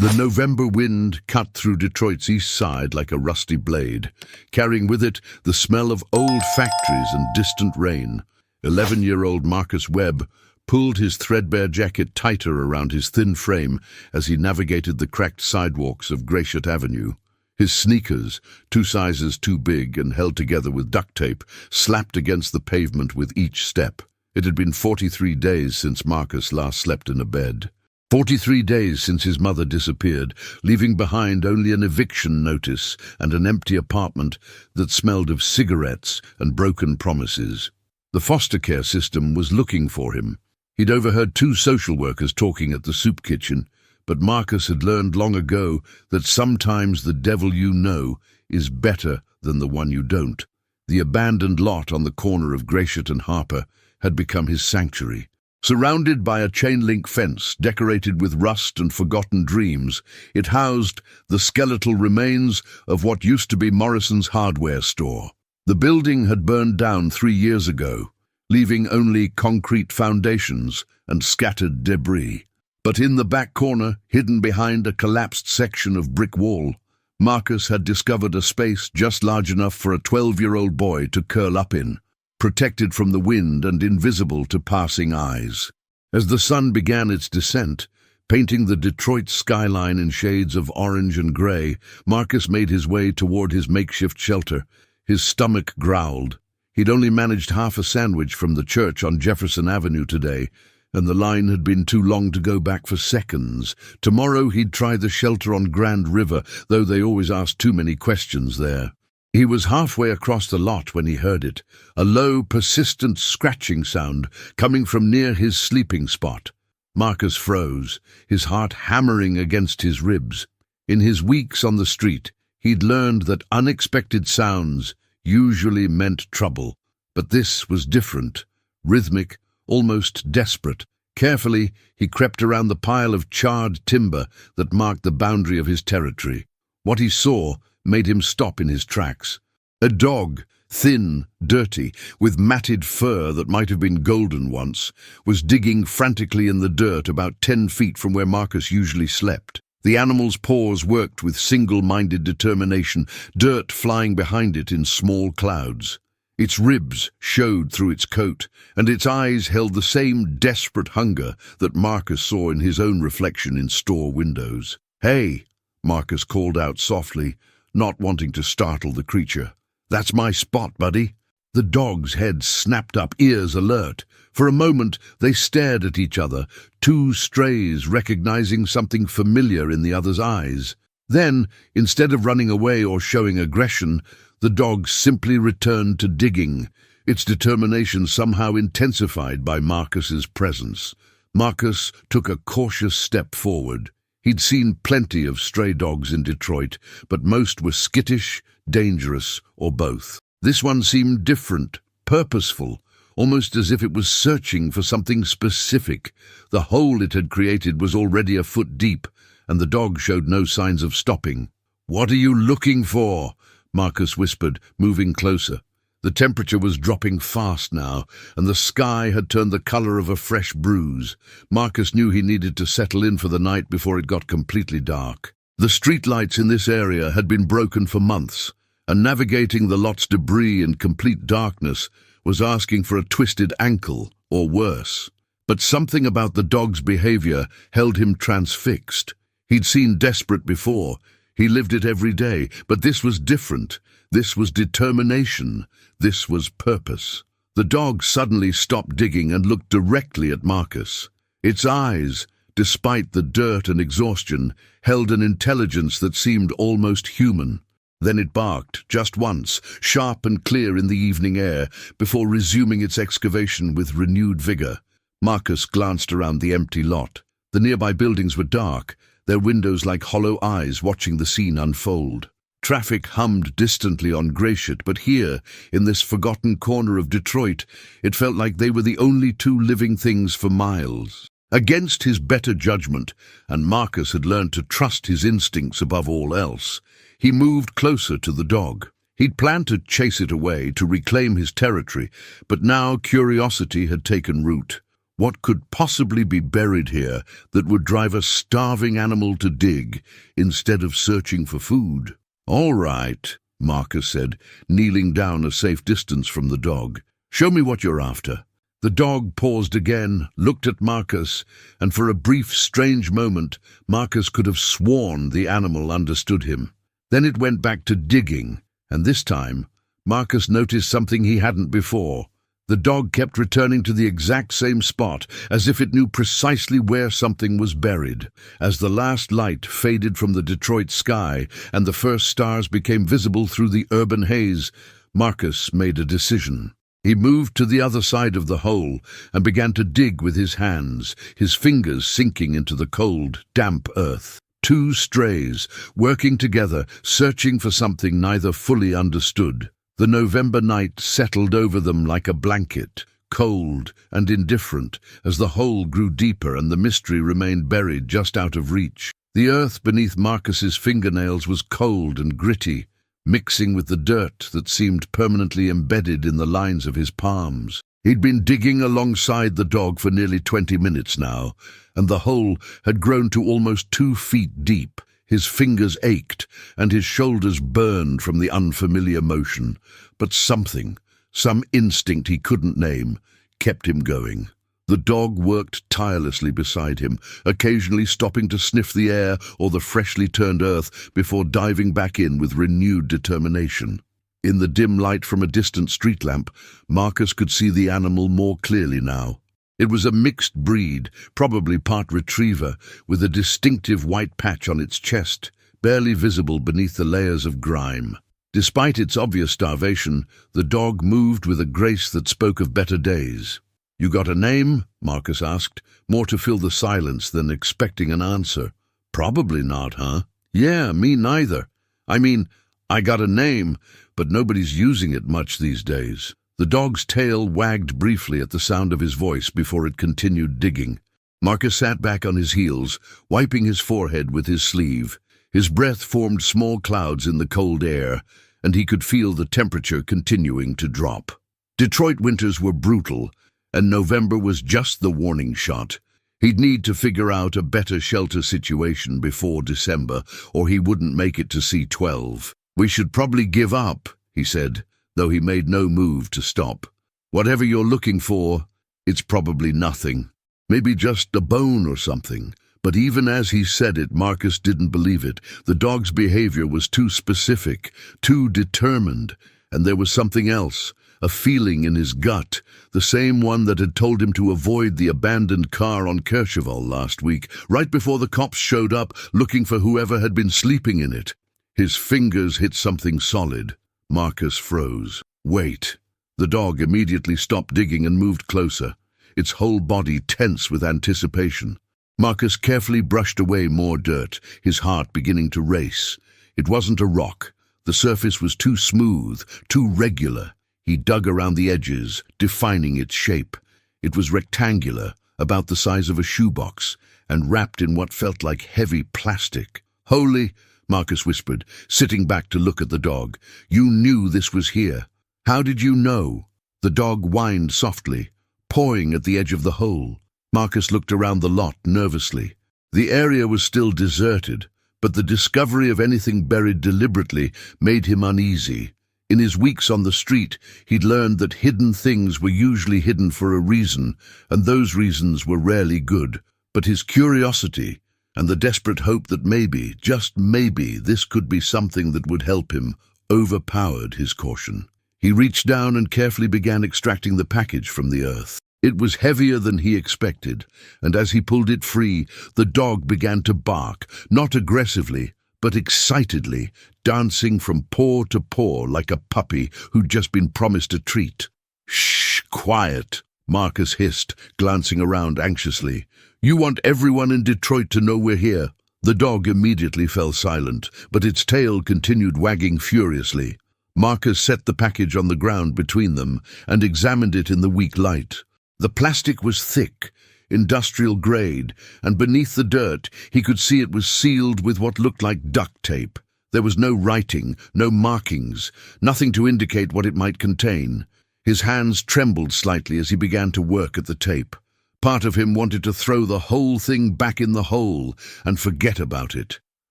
The November wind cut through Detroit's east side like a rusty blade, carrying with it the smell of old factories and distant rain. 11-year-old Marcus Webb pulled his threadbare jacket tighter around his thin frame as he navigated the cracked sidewalks of Gratiot Avenue. His sneakers, 2 sizes too big and held together with duct tape, slapped against the pavement with each step. It had been 43 days since Marcus last slept in a bed. 43 days since his mother disappeared, leaving behind only an eviction notice and an empty apartment that smelled of cigarettes and broken promises. The foster care system was looking for him. He'd overheard 2 social workers talking at the soup kitchen, but Marcus had learned long ago that sometimes the devil you know is better than the one you don't. The abandoned lot on the corner of Gratiot and Harper had become his sanctuary. Surrounded by a chain-link fence decorated with rust and forgotten dreams, it housed the skeletal remains of what used to be Morrison's hardware store. The building had burned down 3 years ago, leaving only concrete foundations and scattered debris. But in the back corner, hidden behind a collapsed section of brick wall, Marcus had discovered a space just large enough for a 12-year-old boy to curl up in, protected from the wind and invisible to passing eyes. As the sun began its descent, painting the Detroit skyline in shades of orange and gray, Marcus made his way toward his makeshift shelter. His stomach growled. He'd only managed half a sandwich from the church on Jefferson Avenue today, and the line had been too long to go back for seconds. Tomorrow he'd try the shelter on Grand River, though they always asked too many questions there. He was halfway across the lot when he heard it, a low, persistent scratching sound coming from near his sleeping spot. Marcus froze, his heart hammering against his ribs. In his weeks on the street, he'd learned that unexpected sounds usually meant trouble. But this was different, rhythmic, almost desperate. Carefully, he crept around the pile of charred timber that marked the boundary of his territory. What he saw made him stop in his tracks. A dog, thin, dirty, with matted fur that might have been golden once, was digging frantically in the dirt about 10 feet from where Marcus usually slept. The animal's paws worked with single-minded determination, dirt flying behind it in small clouds. Its ribs showed through its coat, and its eyes held the same desperate hunger that Marcus saw in his own reflection in store windows. "Hey," Marcus called out softly, not wanting to startle the creature. "That's my spot, buddy." The dog's head snapped up, ears alert. For a moment, they stared at each other, 2 strays recognizing something familiar in the other's eyes. Then, instead of running away or showing aggression, the dog simply returned to digging, its determination somehow intensified by Marcus's presence. Marcus took a cautious step forward. He'd seen plenty of stray dogs in Detroit, but most were skittish, dangerous, or both. This one seemed different, purposeful, almost as if it was searching for something specific. The hole it had created was already a foot deep, and the dog showed no signs of stopping. "What are you looking for?" Marcus whispered, moving closer. The temperature was dropping fast now, and the sky had turned the color of a fresh bruise. Marcus knew he needed to settle in for the night before it got completely dark. The streetlights in this area had been broken for months, and navigating the lot's debris in complete darkness was asking for a twisted ankle, or worse. But something about the dog's behavior held him transfixed. He'd seen desperate before. He lived it every day, but this was different. This was determination. This was purpose. The dog suddenly stopped digging and looked directly at Marcus. Its eyes, despite the dirt and exhaustion, held an intelligence that seemed almost human. Then it barked, just once, sharp and clear in the evening air, before resuming its excavation with renewed vigor. Marcus glanced around the empty lot. The nearby buildings were dark, their windows like hollow eyes watching the scene unfold. Traffic hummed distantly on Gratiot, but here, in this forgotten corner of Detroit, it felt like they were the only 2 living things for miles. Against his better judgment, and Marcus had learned to trust his instincts above all else, he moved closer to the dog. He'd planned to chase it away, to reclaim his territory, but now curiosity had taken root. What could possibly be buried here that would drive a starving animal to dig instead of searching for food? "All right," Marcus said, kneeling down a safe distance from the dog. "Show me what you're after." The dog paused again, looked at Marcus, and for a brief, strange moment, Marcus could have sworn the animal understood him. Then it went back to digging, and this time, Marcus noticed something he hadn't before. The dog kept returning to the exact same spot, as if it knew precisely where something was buried. As the last light faded from the Detroit sky and the first stars became visible through the urban haze, Marcus made a decision. He moved to the other side of the hole and began to dig with his hands, his fingers sinking into the cold, damp earth. Two strays, working together, searching for something neither fully understood. The November night settled over them like a blanket, cold and indifferent, as the hole grew deeper and the mystery remained buried just out of reach. The earth beneath Marcus's fingernails was cold and gritty, mixing with the dirt that seemed permanently embedded in the lines of his palms. He'd been digging alongside the dog for nearly 20 minutes now, and the hole had grown to almost 2 feet deep. His fingers ached, and his shoulders burned from the unfamiliar motion. But something, some instinct he couldn't name, kept him going. The dog worked tirelessly beside him, occasionally stopping to sniff the air or the freshly turned earth before diving back in with renewed determination. In the dim light from a distant street lamp, Marcus could see the animal more clearly now. It was a mixed breed, probably part retriever, with a distinctive white patch on its chest, barely visible beneath the layers of grime. Despite its obvious starvation, the dog moved with a grace that spoke of better days. "You got a name?" Marcus asked, more to fill the silence than expecting an answer. "Probably not, huh?" "Yeah, me neither. I mean, I got a name, but nobody's using it much these days." The dog's tail wagged briefly at the sound of his voice before it continued digging. Marcus sat back on his heels, wiping his forehead with his sleeve. His breath formed small clouds in the cold air, and he could feel the temperature continuing to drop. Detroit winters were brutal, and November was just the warning shot. He'd need to figure out a better shelter situation before December, or he wouldn't make it to C12. "We should probably give up," he said, though he made no move to stop. "Whatever you're looking for, it's probably nothing. Maybe just a bone or something." But even as he said it, Marcus didn't believe it. The dog's behavior was too specific, too determined, and there was something else, a feeling in his gut, the same one that had told him to avoid the abandoned car on Kercheval last week, right before the cops showed up looking for whoever had been sleeping in it. His fingers hit something solid. Marcus froze. "Wait." The dog immediately stopped digging and moved closer, its whole body tense with anticipation. Marcus carefully brushed away more dirt, his heart beginning to race. It wasn't a rock. The surface was too smooth, too regular. He dug around the edges, defining its shape. It was rectangular, about the size of a shoebox, and wrapped in what felt like heavy plastic. "Holy," Marcus whispered, sitting back to look at the dog. "You knew this was here. How did you know?" The dog whined softly, pawing at the edge of the hole. Marcus looked around the lot nervously. The area was still deserted, but the discovery of anything buried deliberately made him uneasy. In his weeks on the street, he'd learned that hidden things were usually hidden for a reason, and those reasons were rarely good. But his curiosity, and the desperate hope that maybe, just maybe, this could be something that would help him, overpowered his caution. He reached down and carefully began extracting the package from the earth. It was heavier than he expected, and as he pulled it free, the dog began to bark, not aggressively, but excitedly, dancing from paw to paw like a puppy who'd just been promised a treat. "Shh, quiet," Marcus hissed, glancing around anxiously. "You want everyone in Detroit to know we're here." The dog immediately fell silent, but its tail continued wagging furiously. Marcus set the package on the ground between them and examined it in the weak light. The plastic was thick, industrial grade, and beneath the dirt he could see it was sealed with what looked like duct tape. There was no writing, no markings, nothing to indicate what it might contain. His hands trembled slightly as he began to work at the tape. Part of him wanted to throw the whole thing back in the hole and forget about it.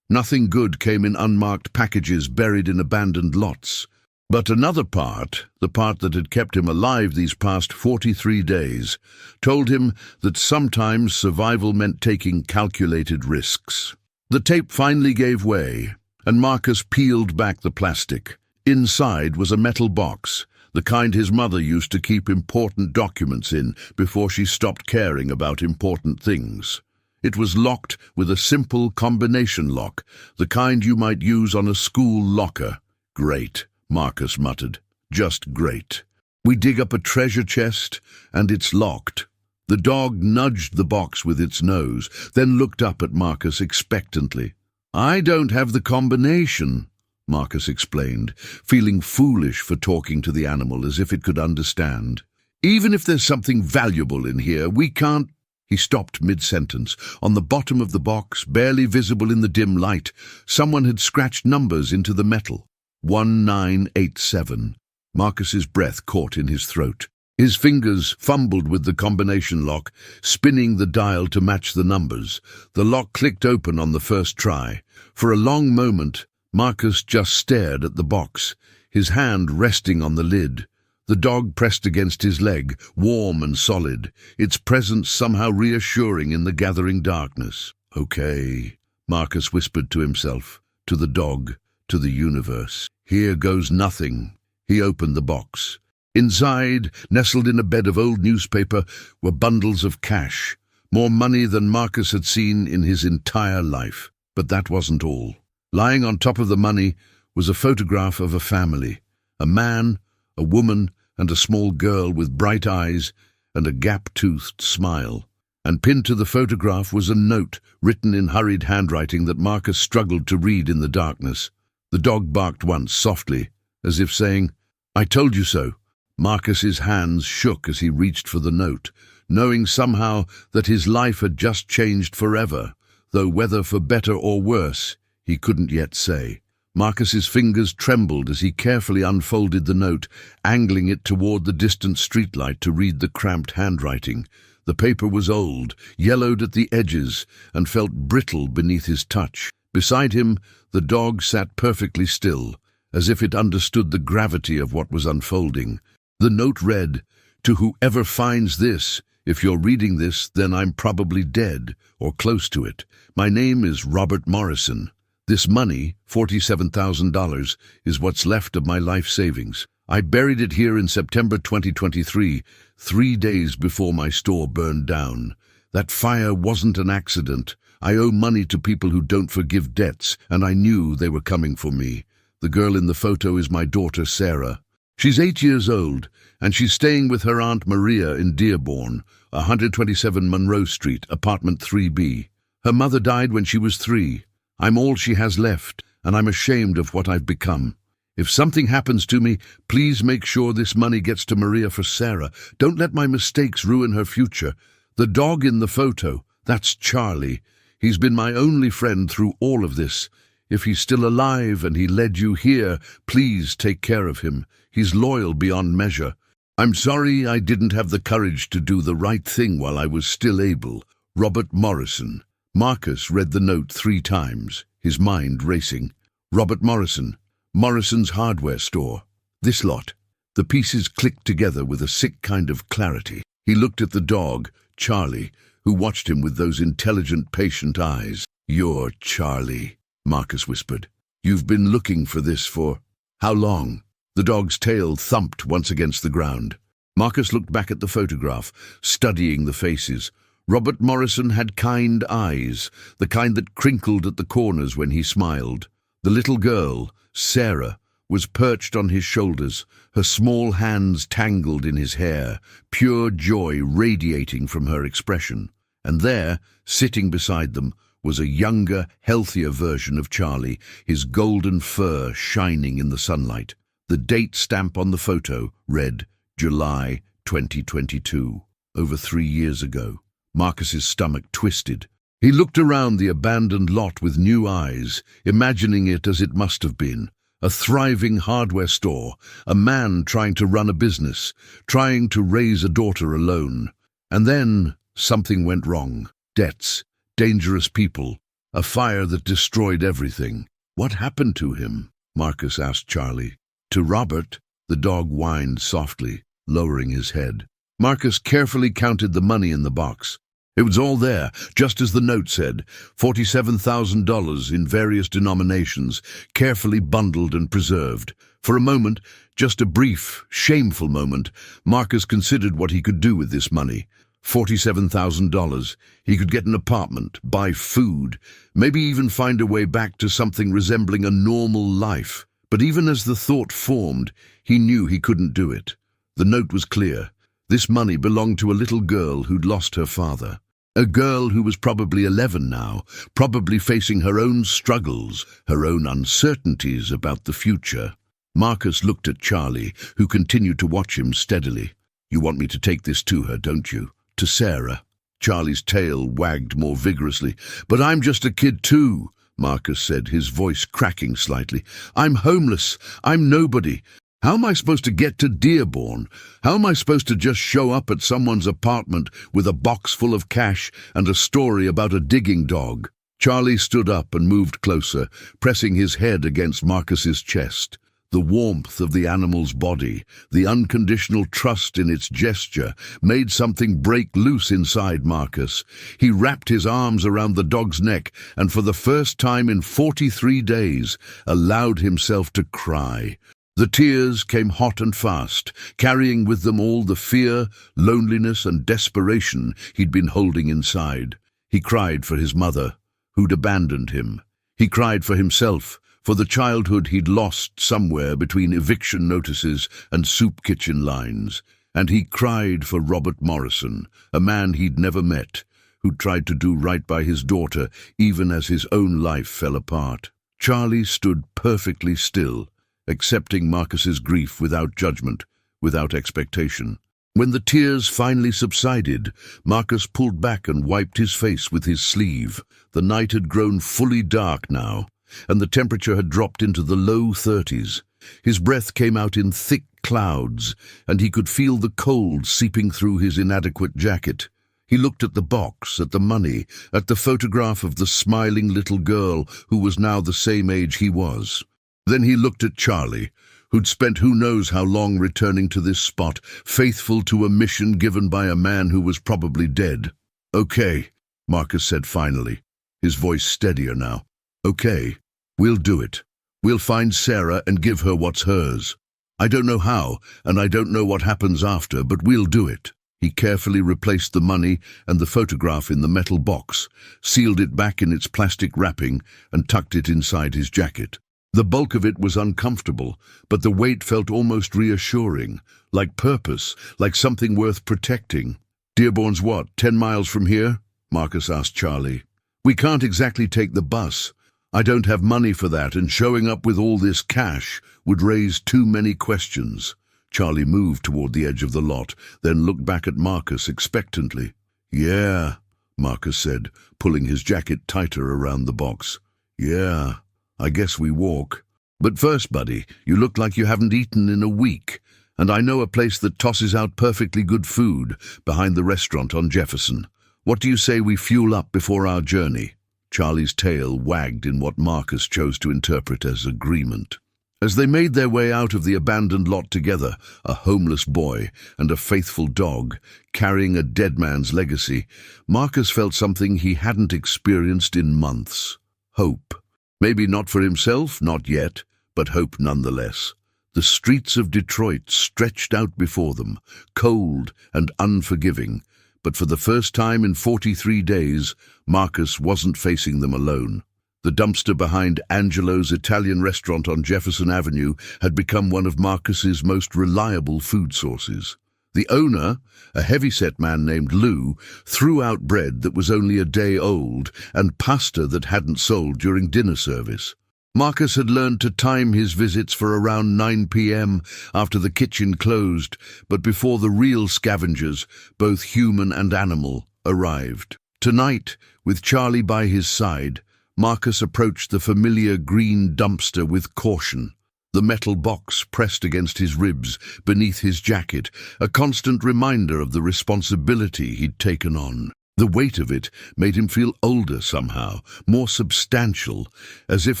Nothing good came in unmarked packages buried in abandoned lots. But another part, the part that had kept him alive these past 43 days, told him that sometimes survival meant taking calculated risks. The tape finally gave way, and Marcus peeled back the plastic. Inside was a metal box, the kind his mother used to keep important documents in before she stopped caring about important things. It was locked with a simple combination lock, the kind you might use on a school locker. Great, Marcus muttered. Just great. We dig up a treasure chest, and it's locked. The dog nudged the box with its nose, then looked up at Marcus expectantly. I don't have the combination, Marcus explained, feeling foolish for talking to the animal as if it could understand. Even if there's something valuable in here, we can't... He stopped mid-sentence. On the bottom of the box, barely visible in the dim light, someone had scratched numbers into the metal. 1987. Marcus's breath caught in his throat. His fingers fumbled with the combination lock, spinning the dial to match the numbers. The lock clicked open on the first try. For a long moment, Marcus just stared at the box, his hand resting on the lid. The dog pressed against his leg, warm and solid, its presence somehow reassuring in the gathering darkness. Okay, Marcus whispered to himself, to the dog, to the universe. Here goes nothing. He opened the box. Inside, nestled in a bed of old newspaper, were bundles of cash, more money than Marcus had seen in his entire life. But that wasn't all. Lying on top of the money was a photograph of a family, a man, a woman, and a small girl with bright eyes and a gap-toothed smile. And pinned to the photograph was a note written in hurried handwriting that Marcus struggled to read in the darkness. The dog barked once, softly, as if saying, I told you so. Marcus's hands shook as he reached for the note, knowing somehow that his life had just changed forever, though whether for better or worse, he couldn't yet say. Marcus's fingers trembled as he carefully unfolded the note, angling it toward the distant streetlight to read the cramped handwriting. The paper was old, yellowed at the edges, and felt brittle beneath his touch. Beside him, the dog sat perfectly still, as if it understood the gravity of what was unfolding. The note read, To whoever finds this, if you're reading this, then I'm probably dead, or close to it. My name is Robert Morrison. This money, $47,000, is what's left of my life savings. I buried it here in September 2023, 3 days before my store burned down. That fire wasn't an accident. I owe money to people who don't forgive debts, and I knew they were coming for me. The girl in the photo is my daughter, Sarah. She's 8 years old, and she's staying with her Aunt Maria in Dearborn, 127 Monroe Street, apartment 3B. Her mother died when she was 3. I'm all she has left, and I'm ashamed of what I've become. If something happens to me, please make sure this money gets to Maria for Sarah. Don't let my mistakes ruin her future. The dog in the photo, that's Charlie. He's been my only friend through all of this. If he's still alive and he led you here, please take care of him. He's loyal beyond measure. I'm sorry I didn't have the courage to do the right thing while I was still able. Robert Morrison. Marcus read the note 3 times, his mind racing. Robert Morrison. Morrison's hardware store. This lot. The pieces clicked together with a sick kind of clarity. He looked at the dog, Charlie, who watched him with those intelligent, patient eyes. You're Charlie, Marcus whispered. You've been looking for this for... how long? The dog's tail thumped once against the ground. Marcus looked back at the photograph, studying the faces. Robert Morrison had kind eyes, the kind that crinkled at the corners when he smiled. The little girl, Sarah, was perched on his shoulders, her small hands tangled in his hair, pure joy radiating from her expression. And there, sitting beside them, was a younger, healthier version of Charlie, his golden fur shining in the sunlight. The date stamp on the photo read July 2022, over 3 years ago. Marcus's stomach twisted. He looked around the abandoned lot with new eyes, imagining it as it must have been. A thriving hardware store, a man trying to run a business, trying to raise a daughter alone. And then Something went wrong. Debts, dangerous people, a fire that destroyed everything. What happened to him? Marcus asked Charlie. To Robert, the dog whined softly, lowering his head. Marcus carefully counted the money in the box. It was all there, just as the note said, $47,000 in various denominations, carefully bundled and preserved. For a moment, just a brief, shameful moment, Marcus considered what he could do with this money. $47,000. He could get an apartment, buy food, maybe even find a way back to something resembling a normal life. But even as the thought formed, he knew he couldn't do it. The note was clear. This money belonged to a little girl who'd lost her father. A girl who was probably 11 now, probably facing her own struggles, her own uncertainties about the future. Marcus looked at Charlie, who continued to watch him steadily. You want me to take this to her, don't you? To Sarah. Charlie's tail wagged more vigorously. But I'm just a kid too, Marcus said, his voice cracking slightly. I'm homeless. I'm nobody. How am I supposed to get to Dearborn? How am I supposed to just show up at someone's apartment with a box full of cash and a story about a digging dog? Charlie stood up and moved closer, pressing his head against Marcus's chest. The warmth of the animal's body, the unconditional trust in its gesture, made something break loose inside Marcus. He wrapped his arms around the dog's neck and for the first time in 43 days allowed himself to cry. The tears came hot and fast, carrying with them all the fear, loneliness, and desperation he'd been holding inside. He cried for his mother, who'd abandoned him. He cried for himself, for the childhood he'd lost somewhere between eviction notices and soup kitchen lines. And he cried for Robert Morrison, a man he'd never met, who'd tried to do right by his daughter even as his own life fell apart. Charlie stood perfectly still, accepting Marcus's grief without judgment, without expectation. When the tears finally subsided, Marcus pulled back and wiped his face with his sleeve. The night had grown fully dark now, and the temperature had dropped into the low 30s. His breath came out in thick clouds, and he could feel the cold seeping through his inadequate jacket. He looked at the box, at the money, at the photograph of the smiling little girl who was now the same age he was. Then he looked at Charlie, who'd spent who knows how long returning to this spot, faithful to a mission given by a man who was probably dead. Okay, Marcus said finally, his voice steadier now. Okay, we'll do it. We'll find Sarah and give her what's hers. I don't know how, and I don't know what happens after, but we'll do it. He carefully replaced the money and the photograph in the metal box, sealed it back in its plastic wrapping, and tucked it inside his jacket. The bulk of it was uncomfortable, but the weight felt almost reassuring, like purpose, like something worth protecting. Dearborn's what, 10 miles from here? Marcus asked Charlie. We can't exactly take the bus. I don't have money for that, and showing up with all this cash would raise too many questions. Charlie moved toward the edge of the lot, then looked back at Marcus expectantly. Yeah, Marcus said, pulling his jacket tighter around the box. Yeah. I guess we walk. But first, buddy, you look like you haven't eaten in a week, and I know a place that tosses out perfectly good food behind the restaurant on Jefferson. What do you say we fuel up before our journey? Charlie's tail wagged in what Marcus chose to interpret as agreement. As they made their way out of the abandoned lot together, a homeless boy and a faithful dog, carrying a dead man's legacy, Marcus felt something he hadn't experienced in months. Hope. Maybe not for himself, not yet, but hope nonetheless. The streets of Detroit stretched out before them, cold and unforgiving, but for the first time in 43 days, Marcus wasn't facing them alone. The dumpster behind Angelo's Italian restaurant on Jefferson Avenue had become one of Marcus's most reliable food sources. The owner, a heavyset man named Lou, threw out bread that was only a day old and pasta that hadn't sold during dinner service. Marcus had learned to time his visits for around 9 p.m. after the kitchen closed, but before the real scavengers, both human and animal, arrived. Tonight, with Charlie by his side, Marcus approached the familiar green dumpster with caution. the metal box pressed against his ribs beneath his jacket, a constant reminder of the responsibility he'd taken on. The weight of it made him feel older somehow, more substantial, as if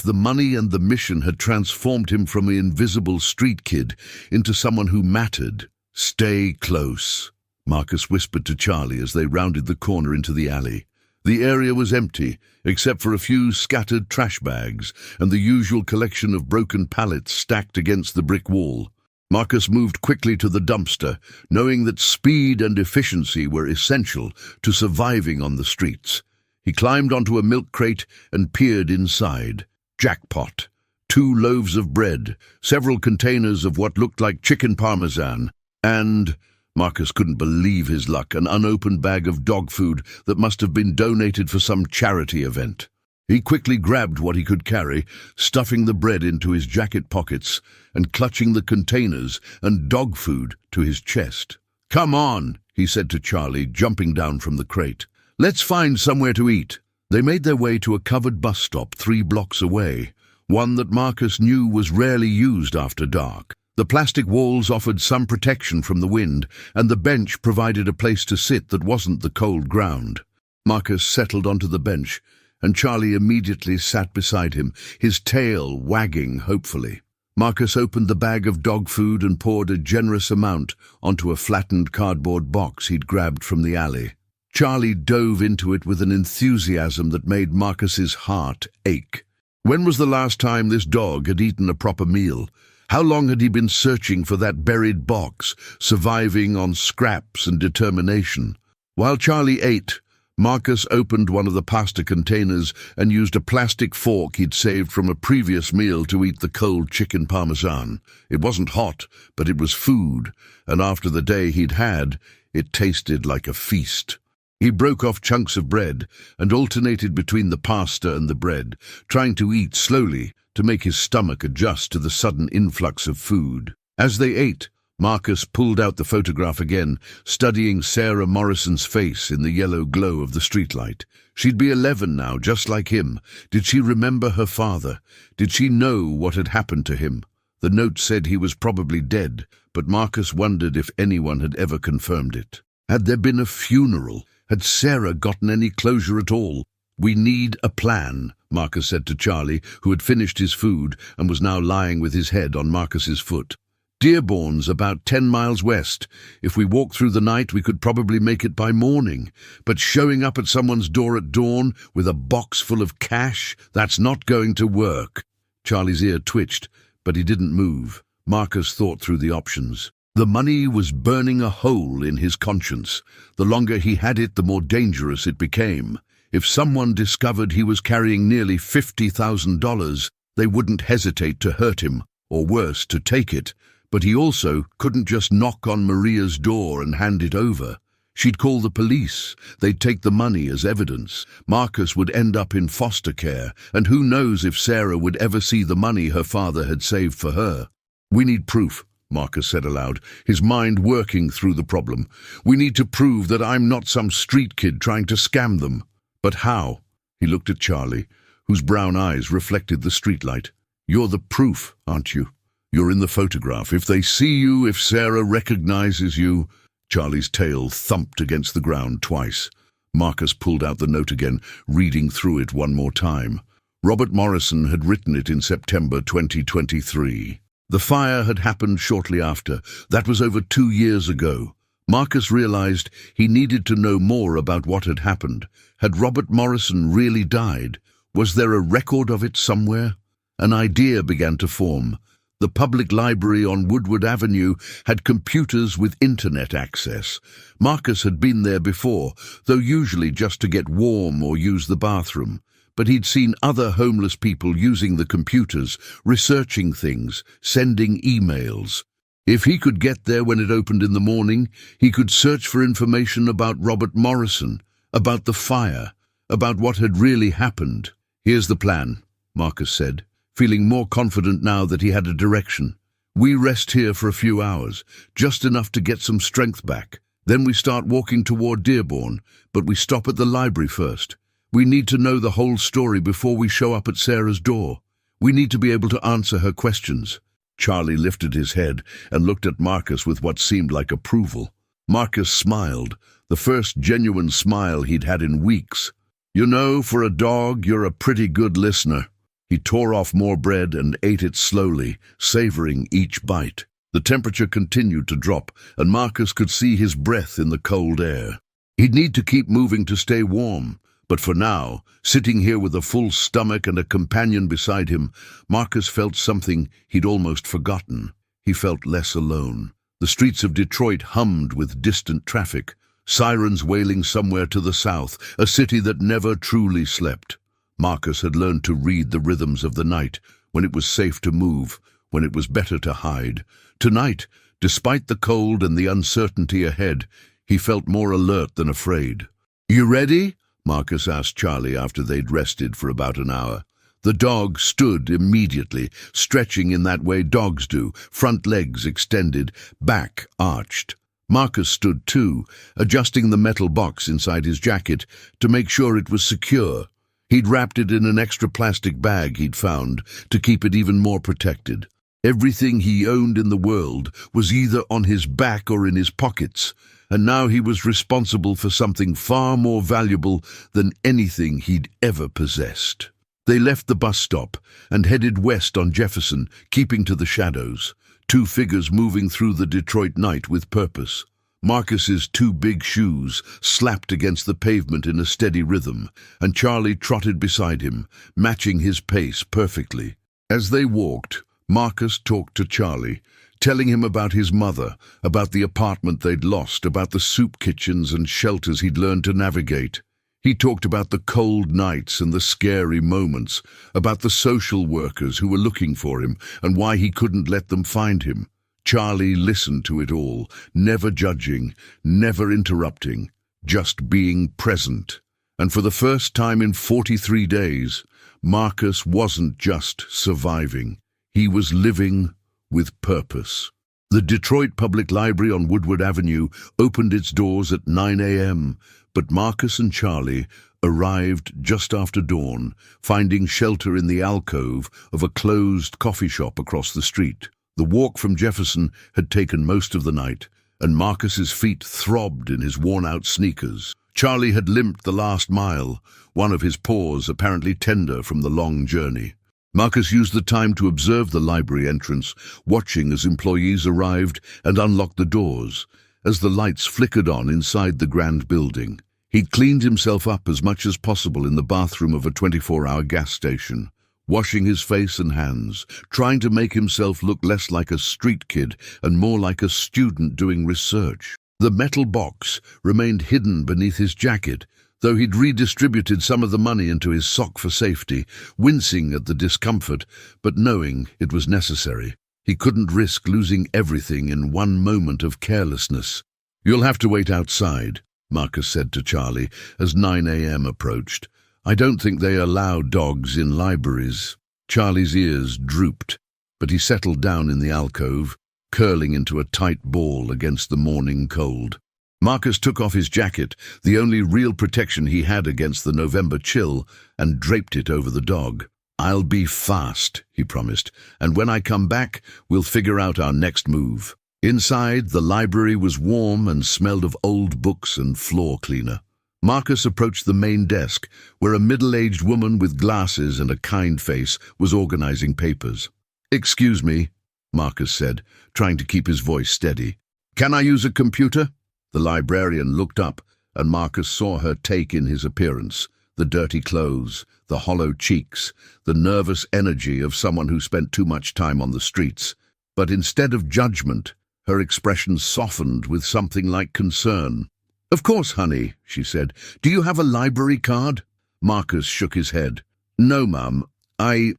the money and the mission had transformed him from the invisible street kid into someone who mattered. "Stay close," Marcus whispered to Charlie as they rounded the corner into the alley. The area was empty, except for a few scattered trash bags and the usual collection of broken pallets stacked against the brick wall. Marcus moved quickly to the dumpster, knowing that speed and efficiency were essential to surviving on the streets. He climbed onto a milk crate and peered inside. Jackpot. 2 loaves of bread, several containers of what looked like chicken parmesan, and, Marcus couldn't believe his luck, an unopened bag of dog food that must have been donated for some charity event. He quickly grabbed what he could carry, stuffing the bread into his jacket pockets and clutching the containers and dog food to his chest. "Come on," he said to Charlie, jumping down from the crate. "Let's find somewhere to eat." They made their way to a covered bus stop 3 blocks away, one that Marcus knew was rarely used after dark. The plastic walls offered some protection from the wind, and the bench provided a place to sit that wasn't the cold ground. Marcus settled onto the bench, and Charlie immediately sat beside him, his tail wagging hopefully. Marcus opened the bag of dog food and poured a generous amount onto a flattened cardboard box he'd grabbed from the alley. Charlie dove into it with an enthusiasm that made Marcus's heart ache. When was the last time this dog had eaten a proper meal? How long had he been searching for that buried box, surviving on scraps and determination? While Charlie ate, Marcus opened one of the pasta containers and used a plastic fork he'd saved from a previous meal to eat the cold chicken parmesan. It wasn't hot, but it was food, and after the day he'd had, it tasted like a feast. He broke off chunks of bread and alternated between the pasta and the bread, trying to eat slowly to make his stomach adjust to the sudden influx of food. As they ate, Marcus pulled out the photograph again, studying Sarah Morrison's face in the yellow glow of the streetlight. She'd be 11 now, just like him. Did she remember her father? Did she know what had happened to him? The note said he was probably dead, but Marcus wondered if anyone had ever confirmed it. Had there been a funeral? Had Sarah gotten any closure at all? "We need a plan," Marcus said to Charlie, who had finished his food and was now lying with his head on Marcus's foot. "Dearborn's about 10 miles west. If we walk through the night, we could probably make it by morning. But showing up at someone's door at dawn with a box full of cash, that's not going to work." Charlie's ear twitched, but he didn't move. Marcus thought through the options. The money was burning a hole in his conscience. The longer he had it, the more dangerous it became. If someone discovered he was carrying nearly $50,000, they wouldn't hesitate to hurt him, or worse, to take it. But he also couldn't just knock on Maria's door and hand it over. She'd call the police. They'd take the money as evidence. Marcus would end up in foster care, and who knows if Sarah would ever see the money her father had saved for her. "We need proof," Marcus said aloud, his mind working through the problem. "We need to prove that I'm not some street kid trying to scam them." "But how?" He looked at Charlie, whose brown eyes reflected the streetlight. "You're the proof, aren't you? You're in the photograph. If they see you, if Sarah recognizes you—" Charlie's tail thumped against the ground twice. Marcus pulled out the note again, reading through it one more time. Robert Morrison had written it in September 2023. The fire had happened shortly after. That was over 2 years ago. Marcus realized he needed to know more about what had happened. Had Robert Morrison really died? Was there a record of it somewhere? An idea began to form. The public library on Woodward Avenue had computers with internet access. Marcus had been there before, though usually just to get warm or use the bathroom. But he'd seen other homeless people using the computers, researching things, sending emails. If he could get there when it opened in the morning, he could search for information about Robert Morrison, about the fire, about what had really happened. "Here's the plan," Marcus said, feeling more confident now that he had a direction. "We rest here for a few hours, just enough to get some strength back. Then we start walking toward Dearborn, but we stop at the library first. We need to know the whole story before we show up at Sarah's door. We need to be able to answer her questions. Charlie lifted his head and looked at Marcus with what seemed like approval. Marcus smiled, the first genuine smile he'd had in weeks. "You know, for a dog, you're a pretty good listener." He tore off more bread and ate it slowly, savoring each bite. The temperature continued to drop, and Marcus could see his breath in the cold air. He'd need to keep moving to stay warm, but for now, sitting here with a full stomach and a companion beside him, Marcus felt something he'd almost forgotten. He felt less alone. The streets of Detroit hummed with distant traffic, sirens wailing somewhere to the south, a city that never truly slept. Marcus had learned to read the rhythms of the night, when it was safe to move, when it was better to hide. Tonight, despite the cold and the uncertainty ahead, he felt more alert than afraid. "You ready?" Marcus asked Charlie after they'd rested for about an hour. The dog stood immediately, stretching in that way dogs do, front legs extended, back arched. Marcus stood too, adjusting the metal box inside his jacket to make sure it was secure. He'd wrapped it in an extra plastic bag he'd found to keep it even more protected. Everything he owned in the world was either on his back or in his pockets, and now he was responsible for something far more valuable than anything he'd ever possessed. They left the bus stop and headed west on Jefferson, keeping to the shadows, two figures moving through the Detroit night with purpose. Marcus's two big shoes slapped against the pavement in a steady rhythm, and Charlie trotted beside him, matching his pace perfectly. As they walked, Marcus talked to Charlie, telling him about his mother, about the apartment they'd lost, about the soup kitchens and shelters he'd learned to navigate. He talked about the cold nights and the scary moments, about the social workers who were looking for him and why he couldn't let them find him. Charlie listened to it all, never judging, never interrupting, just being present. And for the first time in 43 days, Marcus wasn't just surviving. He was living with purpose. The Detroit Public Library on Woodward Avenue opened its doors at 9 a.m., but Marcus and Charlie arrived just after dawn, finding shelter in the alcove of a closed coffee shop across the street. The walk from Jefferson had taken most of the night, and Marcus's feet throbbed in his worn-out sneakers. Charlie had limped the last mile, one of his paws apparently tender from the long journey. Marcus used the time to observe the library entrance, watching as employees arrived and unlocked the doors, as the lights flickered on inside the grand building. He'd cleaned himself up as much as possible in the bathroom of a 24-hour gas station, washing his face and hands, trying to make himself look less like a street kid and more like a student doing research. The metal box remained hidden beneath his jacket, though he'd redistributed some of the money into his sock for safety, wincing at the discomfort, but knowing it was necessary. He couldn't risk losing everything in one moment of carelessness. "You'll have to wait outside," Marcus said to Charlie as 9 a.m. approached. "I don't think they allow dogs in libraries." Charlie's ears drooped, but he settled down in the alcove, curling into a tight ball against the morning cold. Marcus took off his jacket, the only real protection he had against the November chill, and draped it over the dog. "I'll be fast," he promised, "and when I come back, we'll figure out our next move." Inside, the library was warm and smelled of old books and floor cleaner. Marcus approached the main desk, where a middle-aged woman with glasses and a kind face was organizing papers. "Excuse me," Marcus said, trying to keep his voice steady. "Can I use a computer?" The librarian looked up, and Marcus saw her take in his appearance, the dirty clothes, the hollow cheeks, the nervous energy of someone who spent too much time on the streets. But instead of judgment, her expression softened with something like concern. "Of course, honey," she said. "Do you have a library card?" Marcus shook his head. "No, Mum. I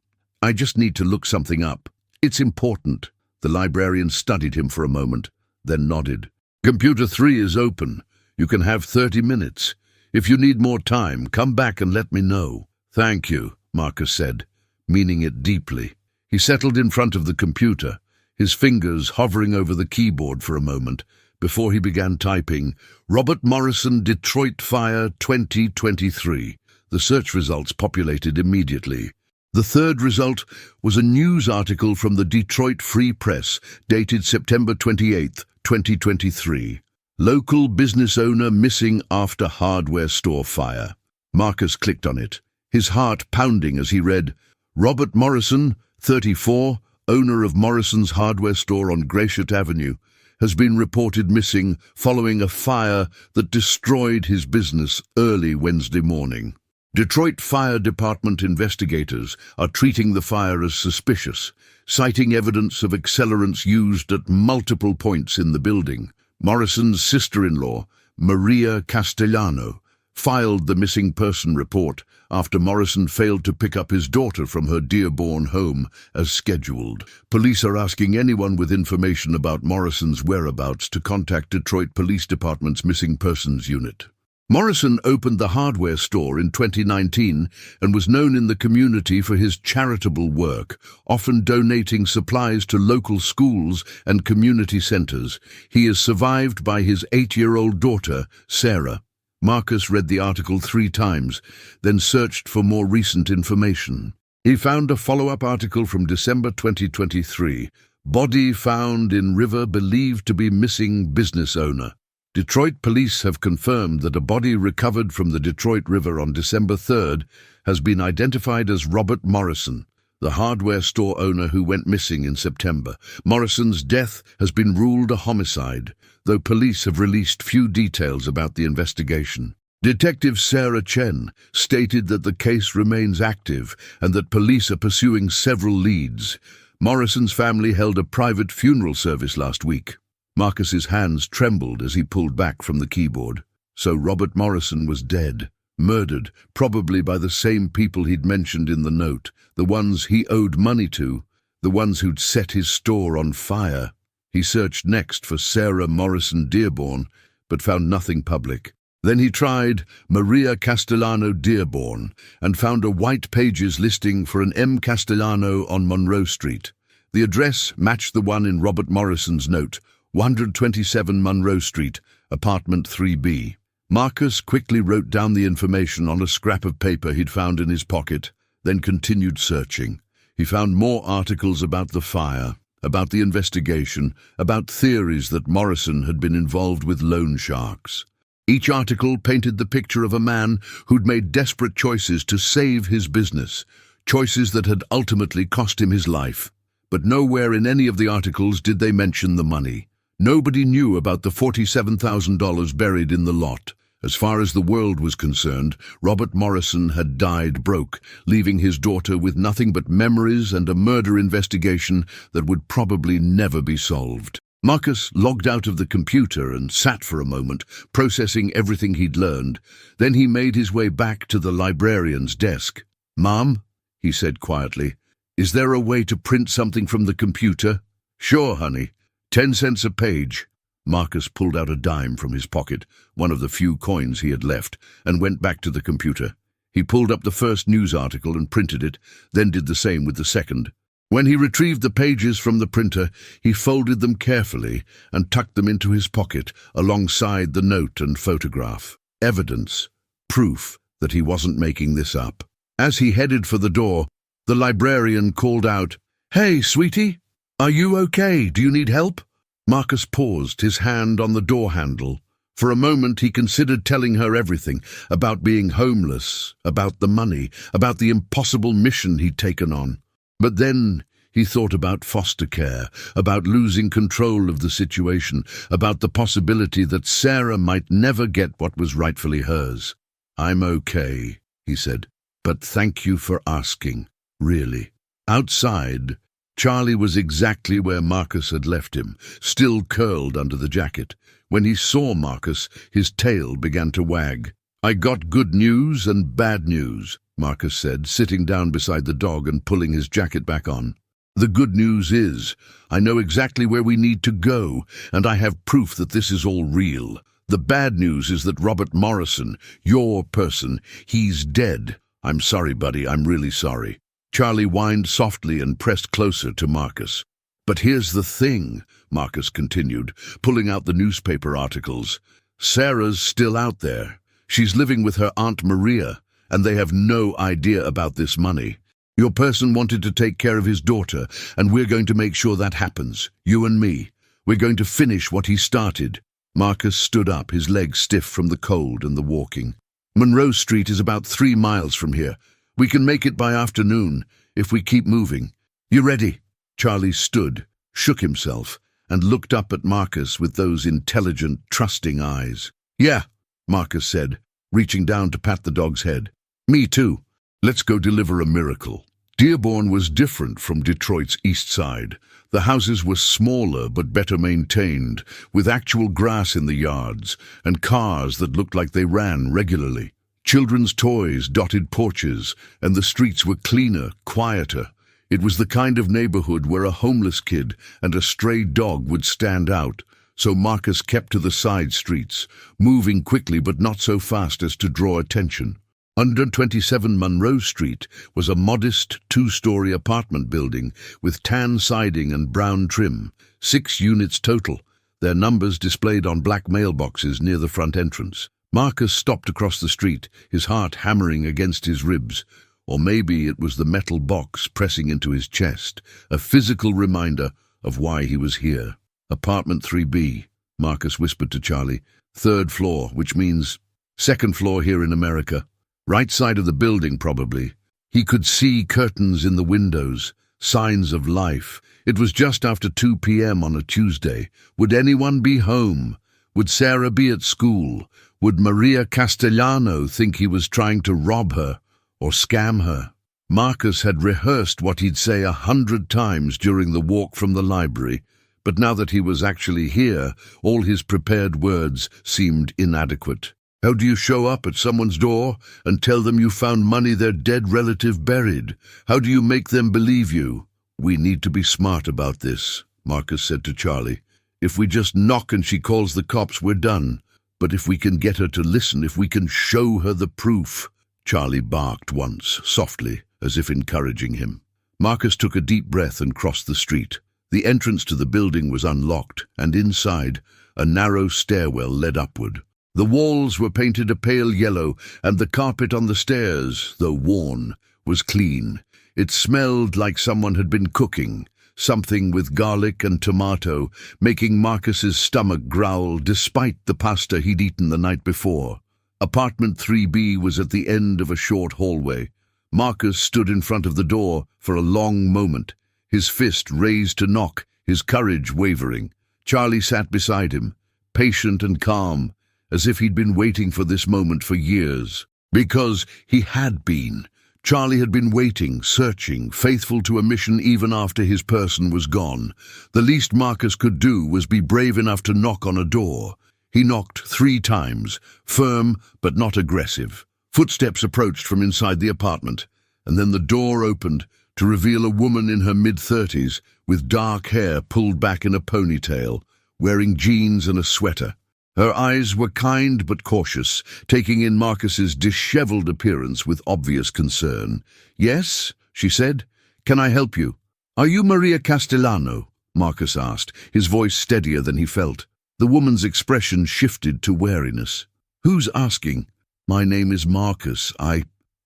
just need to look something up. It's important." The librarian studied him for a moment, then nodded. "Computer 3 is open. You can have 30 minutes. If you need more time, come back and let me know." "Thank you," Marcus said, meaning it deeply. He settled in front of the computer, his fingers hovering over the keyboard for a moment, before he began typing, "Robert Morrison, Detroit Fire 2023. The search results populated immediately. The third result was a news article from the Detroit Free Press dated September 28, 2023. Local business owner missing after hardware store fire. Marcus clicked on it, his heart pounding as he read, Robert Morrison, 34, owner of Morrison's hardware store on Gratiot Avenue, has been reported missing following a fire that destroyed his business early Wednesday morning. Detroit Fire Department investigators are treating the fire as suspicious, citing evidence of accelerants used at multiple points in the building. Morrison's sister-in-law, Maria Castellano, filed the missing person report after Morrison failed to pick up his daughter from her Dearborn home as scheduled. Police are asking anyone with information about Morrison's whereabouts to contact Detroit Police Department's Missing Persons Unit. Morrison opened the hardware store in 2019 and was known in the community for his charitable work, often donating supplies to local schools and community centers. He is survived by his 8-year-old daughter, Sarah. Marcus read the article 3 times, then searched for more recent information. He found a follow-up article from December 2023, Body found in river believed to be missing business owner. Detroit police have confirmed that a body recovered from the Detroit River on December 3rd has been identified as Robert Morrison, the hardware store owner who went missing in September. Morrison's death has been ruled a homicide, though police have released few details about the investigation. Detective Sarah Chen stated that the case remains active and that police are pursuing several leads. Morrison's family held a private funeral service last week. Marcus's hands trembled as he pulled back from the keyboard. So Robert Morrison was dead, murdered, probably by the same people he'd mentioned in the note, the ones he owed money to, the ones who'd set his store on fire. He searched next for Sarah Morrison Dearborn, but found nothing public. Then he tried Maria Castellano Dearborn and found a white pages listing for an M. Castellano on Monroe Street. The address matched the one in Robert Morrison's note, 127 Monroe Street, apartment 3B. Marcus quickly wrote down the information on a scrap of paper he'd found in his pocket, then continued searching. He found more articles about the fire, about the investigation, about theories that Morrison had been involved with loan sharks. Each article painted the picture of a man who'd made desperate choices to save his business, choices that had ultimately cost him his life. But nowhere in any of the articles did they mention the money. Nobody knew about the $47,000 buried in the lot. As far as the world was concerned, Robert Morrison had died broke, leaving his daughter with nothing but memories and a murder investigation that would probably never be solved. Marcus logged out of the computer and sat for a moment, processing everything he'd learned. Then he made his way back to the librarian's desk. "Mom," he said quietly, "is there a way to print something from the computer?" "Sure, honey. 10 cents a page." Marcus pulled out a dime from his pocket, one of the few coins he had left, and went back to the computer. He pulled up the first news article and printed it, then did the same with the second. When he retrieved the pages from the printer, he folded them carefully and tucked them into his pocket alongside the note and photograph. Evidence, proof that he wasn't making this up. As he headed for the door, the librarian called out, "Hey, sweetie, are you okay? Do you need help?" Marcus paused, his hand on the door handle. For a moment he considered telling her everything, about being homeless, about the money, about the impossible mission he'd taken on. But then he thought about foster care, about losing control of the situation, about the possibility that Sarah might never get what was rightfully hers. "I'm okay," he said, "but thank you for asking, really." Outside, Charlie was exactly where Marcus had left him, still curled under the jacket. When he saw Marcus, his tail began to wag. "I got good news and bad news," Marcus said, sitting down beside the dog and pulling his jacket back on. "The good news is, I know exactly where we need to go, and I have proof that this is all real. The bad news is that Robert Morrison, your person, he's dead. I'm sorry, buddy, I'm really sorry." Charlie whined softly and pressed closer to Marcus. "But here's the thing," Marcus continued, pulling out the newspaper articles. "Sarah's still out there. She's living with her Aunt Maria, and they have no idea about this money. Your person wanted to take care of his daughter, and we're going to make sure that happens. You and me. We're going to finish what he started." Marcus stood up, his legs stiff from the cold and the walking. "Monroe Street is about 3 miles from here. We can make it by afternoon, if we keep moving. You ready?" Charlie stood, shook himself, and looked up at Marcus with those intelligent, trusting eyes. "Yeah," Marcus said, reaching down to pat the dog's head. "Me too. Let's go deliver a miracle." Dearborn was different from Detroit's East Side. The houses were smaller but better maintained, with actual grass in the yards, and cars that looked like they ran regularly. Children's toys dotted porches, and the streets were cleaner, quieter. It was the kind of neighborhood where a homeless kid and a stray dog would stand out, so Marcus kept to the side streets, moving quickly but not so fast as to draw attention. Under 27 Monroe Street was a modest 2-story apartment building with tan siding and brown trim, 6 units total, their numbers displayed on black mailboxes near the front entrance. Marcus stopped across the street, his heart hammering against his ribs, or maybe it was the metal box pressing into his chest, a physical reminder of why he was here. "Apartment 3B, Marcus whispered to Charlie. "3rd floor, which means 2nd floor here in America. Right side of the building, probably." He could see curtains in the windows, signs of life. It was just after 2 p.m. on a Tuesday. Would anyone be home? Would Sarah be at school? Would Maria Castellano think he was trying to rob her or scam her? Marcus had rehearsed what he'd say 100 times during the walk from the library, but now that he was actually here, all his prepared words seemed inadequate. How do you show up at someone's door and tell them you found money their dead relative buried? How do you make them believe you? "We need to be smart about this," Marcus said to Charlie. "If we just knock and she calls the cops, we're done. But if we can get her to listen, if we can show her the proof." Charlie barked once, softly, as if encouraging him. Marcus took a deep breath and crossed the street. The entrance to the building was unlocked, and inside, a narrow stairwell led upward. The walls were painted a pale yellow, and the carpet on the stairs, though worn, was clean. It smelled like someone had been cooking, something with garlic and tomato, making Marcus's stomach growl despite the pasta he'd eaten the night before. Apartment 3B was at the end of a short hallway. Marcus stood in front of the door for a long moment, his fist raised to knock, his courage wavering. Charlie sat beside him, patient and calm, as if he'd been waiting for this moment for years. Because he had been. Charlie had been waiting, searching, faithful to a mission even after his person was gone. The least Marcus could do was be brave enough to knock on a door. He knocked 3 times, firm but not aggressive. Footsteps approached from inside the apartment, and then the door opened to reveal a woman in her mid-30s with dark hair pulled back in a ponytail, wearing jeans and a sweater. Her eyes were kind but cautious, taking in Marcus's disheveled appearance with obvious concern. "Yes," she said. "Can I help you?" "Are you Maria Castellano?" Marcus asked, his voice steadier than he felt. The woman's expression shifted to wariness. "Who's asking?" "My name is Marcus.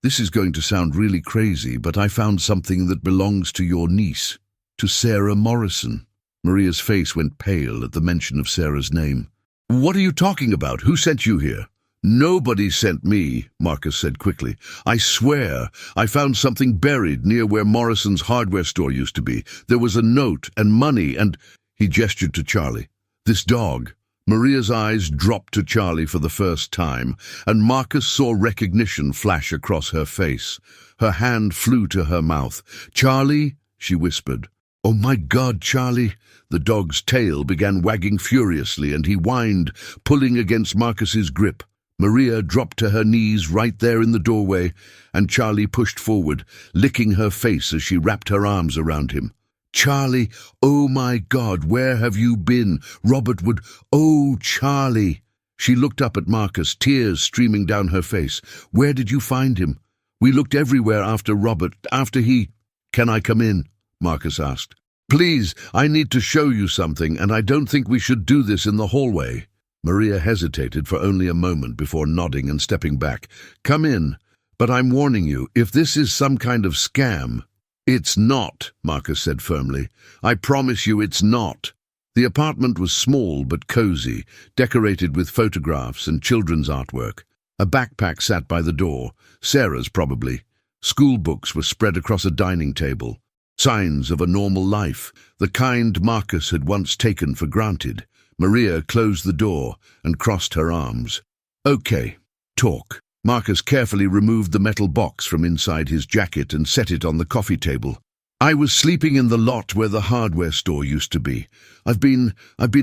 This is going to sound really crazy, but I found something that belongs to your niece, to Sarah Morrison." Maria's face went pale at the mention of Sarah's name. "What are you talking about? Who sent you here?" "Nobody sent me," Marcus said quickly. "I swear, I found something buried near where Morrison's hardware store used to be. There was a note and money and—" He gestured to Charlie. "This dog." Maria's eyes dropped to Charlie for the first time, and Marcus saw recognition flash across her face. Her hand flew to her mouth. "Charlie," she whispered. "Oh my God, Charlie!" The dog's tail began wagging furiously, and he whined, pulling against Marcus's grip. Maria dropped to her knees right there in the doorway, and Charlie pushed forward, licking her face as she wrapped her arms around him. "Charlie, oh my God, where have you been? Robert would— Oh, Charlie!" She looked up at Marcus, tears streaming down her face. "Where did you find him? We looked everywhere after Robert, after he—" "Can I come in?" Marcus asked. "Please, I need to show you something, and I don't think we should do this in the hallway." Maria hesitated for only a moment before nodding and stepping back. "Come in." But I'm warning you, if this is some kind of scam—" "It's not," Marcus said firmly. "I promise you it's not." The apartment was small but cozy, decorated with photographs and children's artwork. A backpack sat by the door, Sarah's probably. School books were spread across a dining table. Signs of a normal life, the kind Marcus had once taken for granted. Maria closed the door and crossed her arms. "Okay, talk." Marcus carefully removed the metal box from inside his jacket and set it on the coffee table. "I was sleeping in the lot where the hardware store used to be. I've been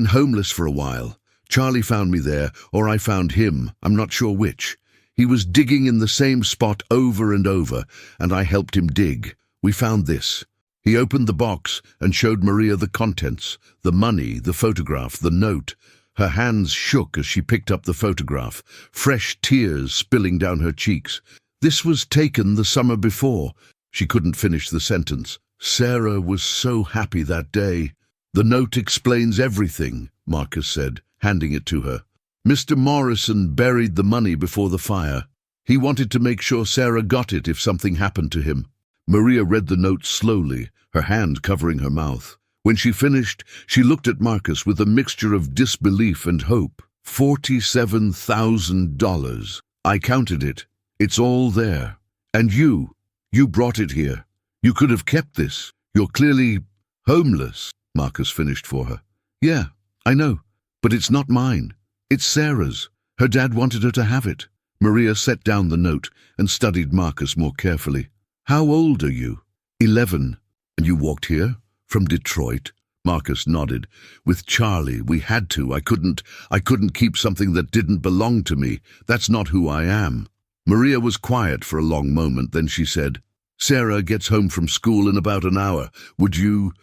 homeless for a while. Charlie found me there, or I found him, I'm not sure which. He was digging in the same spot over and over, and I helped him dig. We found this." He opened the box and showed Maria the contents, the money, the photograph, the note. Her hands shook as she picked up the photograph, fresh tears spilling down her cheeks. "This was taken the summer before." She couldn't finish the sentence. Sarah was so happy that day. "The note explains everything," Marcus said, handing it to her. "Mr. Morrison buried the money before the fire. He wanted to make sure Sarah got it if something happened to him." Maria read the note slowly, her hand covering her mouth. When she finished, she looked at Marcus with a mixture of disbelief and hope. $47,000. "I counted it. It's all there. And you brought it here. You could have kept this. You're clearly homeless," Marcus finished for her. "Yeah, I know, but it's not mine. It's Sarah's. Her dad wanted her to have it." Maria set down the note and studied Marcus more carefully. "How old are you?" 11. "And you walked here? From Detroit?" Marcus nodded. "With Charlie, we had to. I couldn't keep something that didn't belong to me. That's not who I am." Maria was quiet for a long moment, then she said, "Sarah gets home from school in about an hour. Would you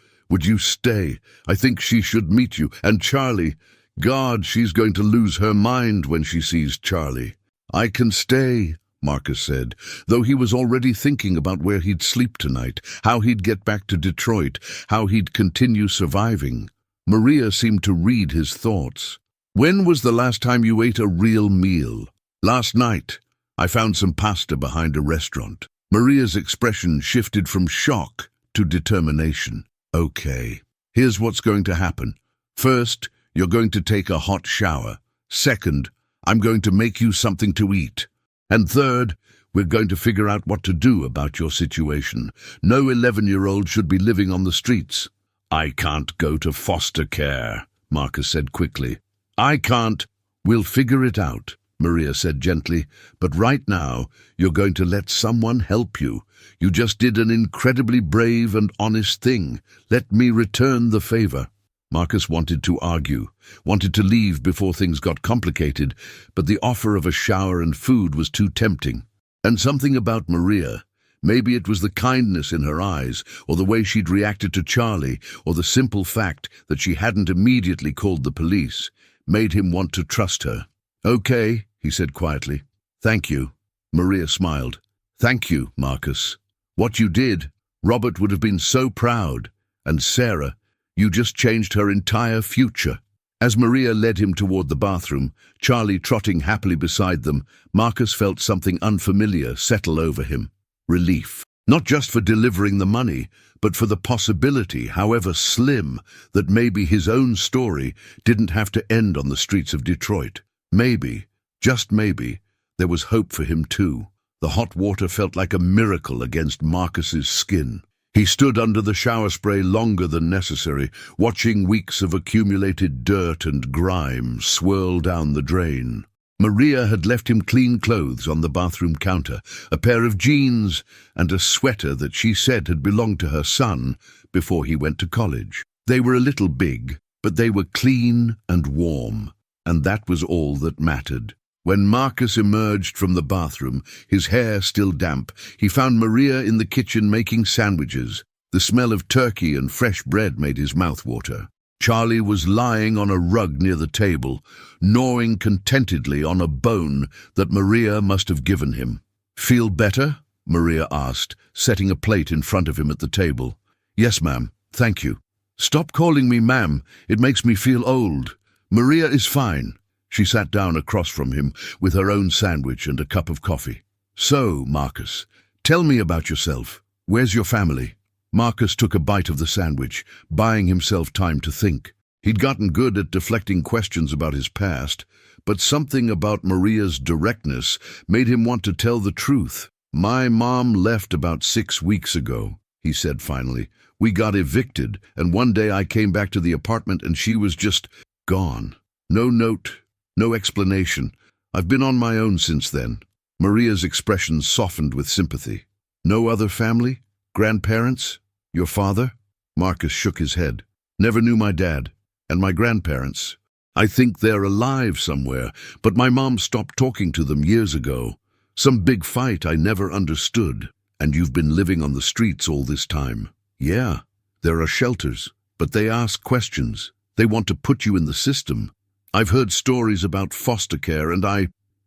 stay? I think she should meet you. And Charlie, God, she's going to lose her mind when she sees Charlie." "I can stay," Marcus said, though he was already thinking about where he'd sleep tonight, how he'd get back to Detroit, how he'd continue surviving. Maria seemed to read his thoughts. "When was the last time you ate a real meal?" "Last night. I found some pasta behind a restaurant." Maria's expression shifted from shock to determination. "Okay, here's what's going to happen. First, you're going to take a hot shower. Second, I'm going to make you something to eat. And third, we're going to figure out what to do about your situation. No 11-year-old should be living on the streets." "I can't go to foster care," Marcus said quickly. "I can't." "We'll figure it out," Maria said gently. "But right now, you're going to let someone help you. You just did an incredibly brave and honest thing. Let me return the favor." Marcus wanted to argue, wanted to leave before things got complicated, but the offer of a shower and food was too tempting. And something about Maria, maybe it was the kindness in her eyes, or the way she'd reacted to Charlie, or the simple fact that she hadn't immediately called the police, made him want to trust her. "Okay," he said quietly. "Thank you." Maria smiled. "Thank you, Marcus. What you did, Robert would have been so proud. And Sarah, you just changed her entire future." As Maria led him toward the bathroom, Charlie trotting happily beside them, Marcus felt something unfamiliar settle over him. Relief. Not just for delivering the money, but for the possibility, however slim, that maybe his own story didn't have to end on the streets of Detroit. Maybe, just maybe, there was hope for him too. The hot water felt like a miracle against Marcus's skin. He stood under the shower spray longer than necessary, watching weeks of accumulated dirt and grime swirl down the drain. Maria had left him clean clothes on the bathroom counter, a pair of jeans and a sweater that she said had belonged to her son before he went to college. They were a little big, but they were clean and warm, and that was all that mattered. When Marcus emerged from the bathroom, his hair still damp, he found Maria in the kitchen making sandwiches. The smell of turkey and fresh bread made his mouth water. Charlie was lying on a rug near the table, gnawing contentedly on a bone that Maria must have given him. "Feel better?" Maria asked, setting a plate in front of him at the table. "Yes, ma'am, thank you." "Stop calling me ma'am. It makes me feel old. Maria is fine." She sat down across from him with her own sandwich and a cup of coffee. So, Marcus, tell me about yourself. Where's your family? Marcus took a bite of the sandwich, buying himself time to think. He'd gotten good at deflecting questions about his past, but something about Maria's directness made him want to tell the truth. My mom left about 6 weeks ago, he said finally. We got evicted, and one day I came back to the apartment and she was just gone. No note, no explanation. I've been on my own since then. Maria's expression softened with sympathy. No other family? Grandparents? Your father? Marcus shook his head. Never knew my dad. And my grandparents. I think they're alive somewhere, but my mom stopped talking to them years ago. Some big fight I never understood. And you've been living on the streets all this time. Yeah, there are shelters, but they ask questions. They want to put you in the system. I've heard stories about foster care and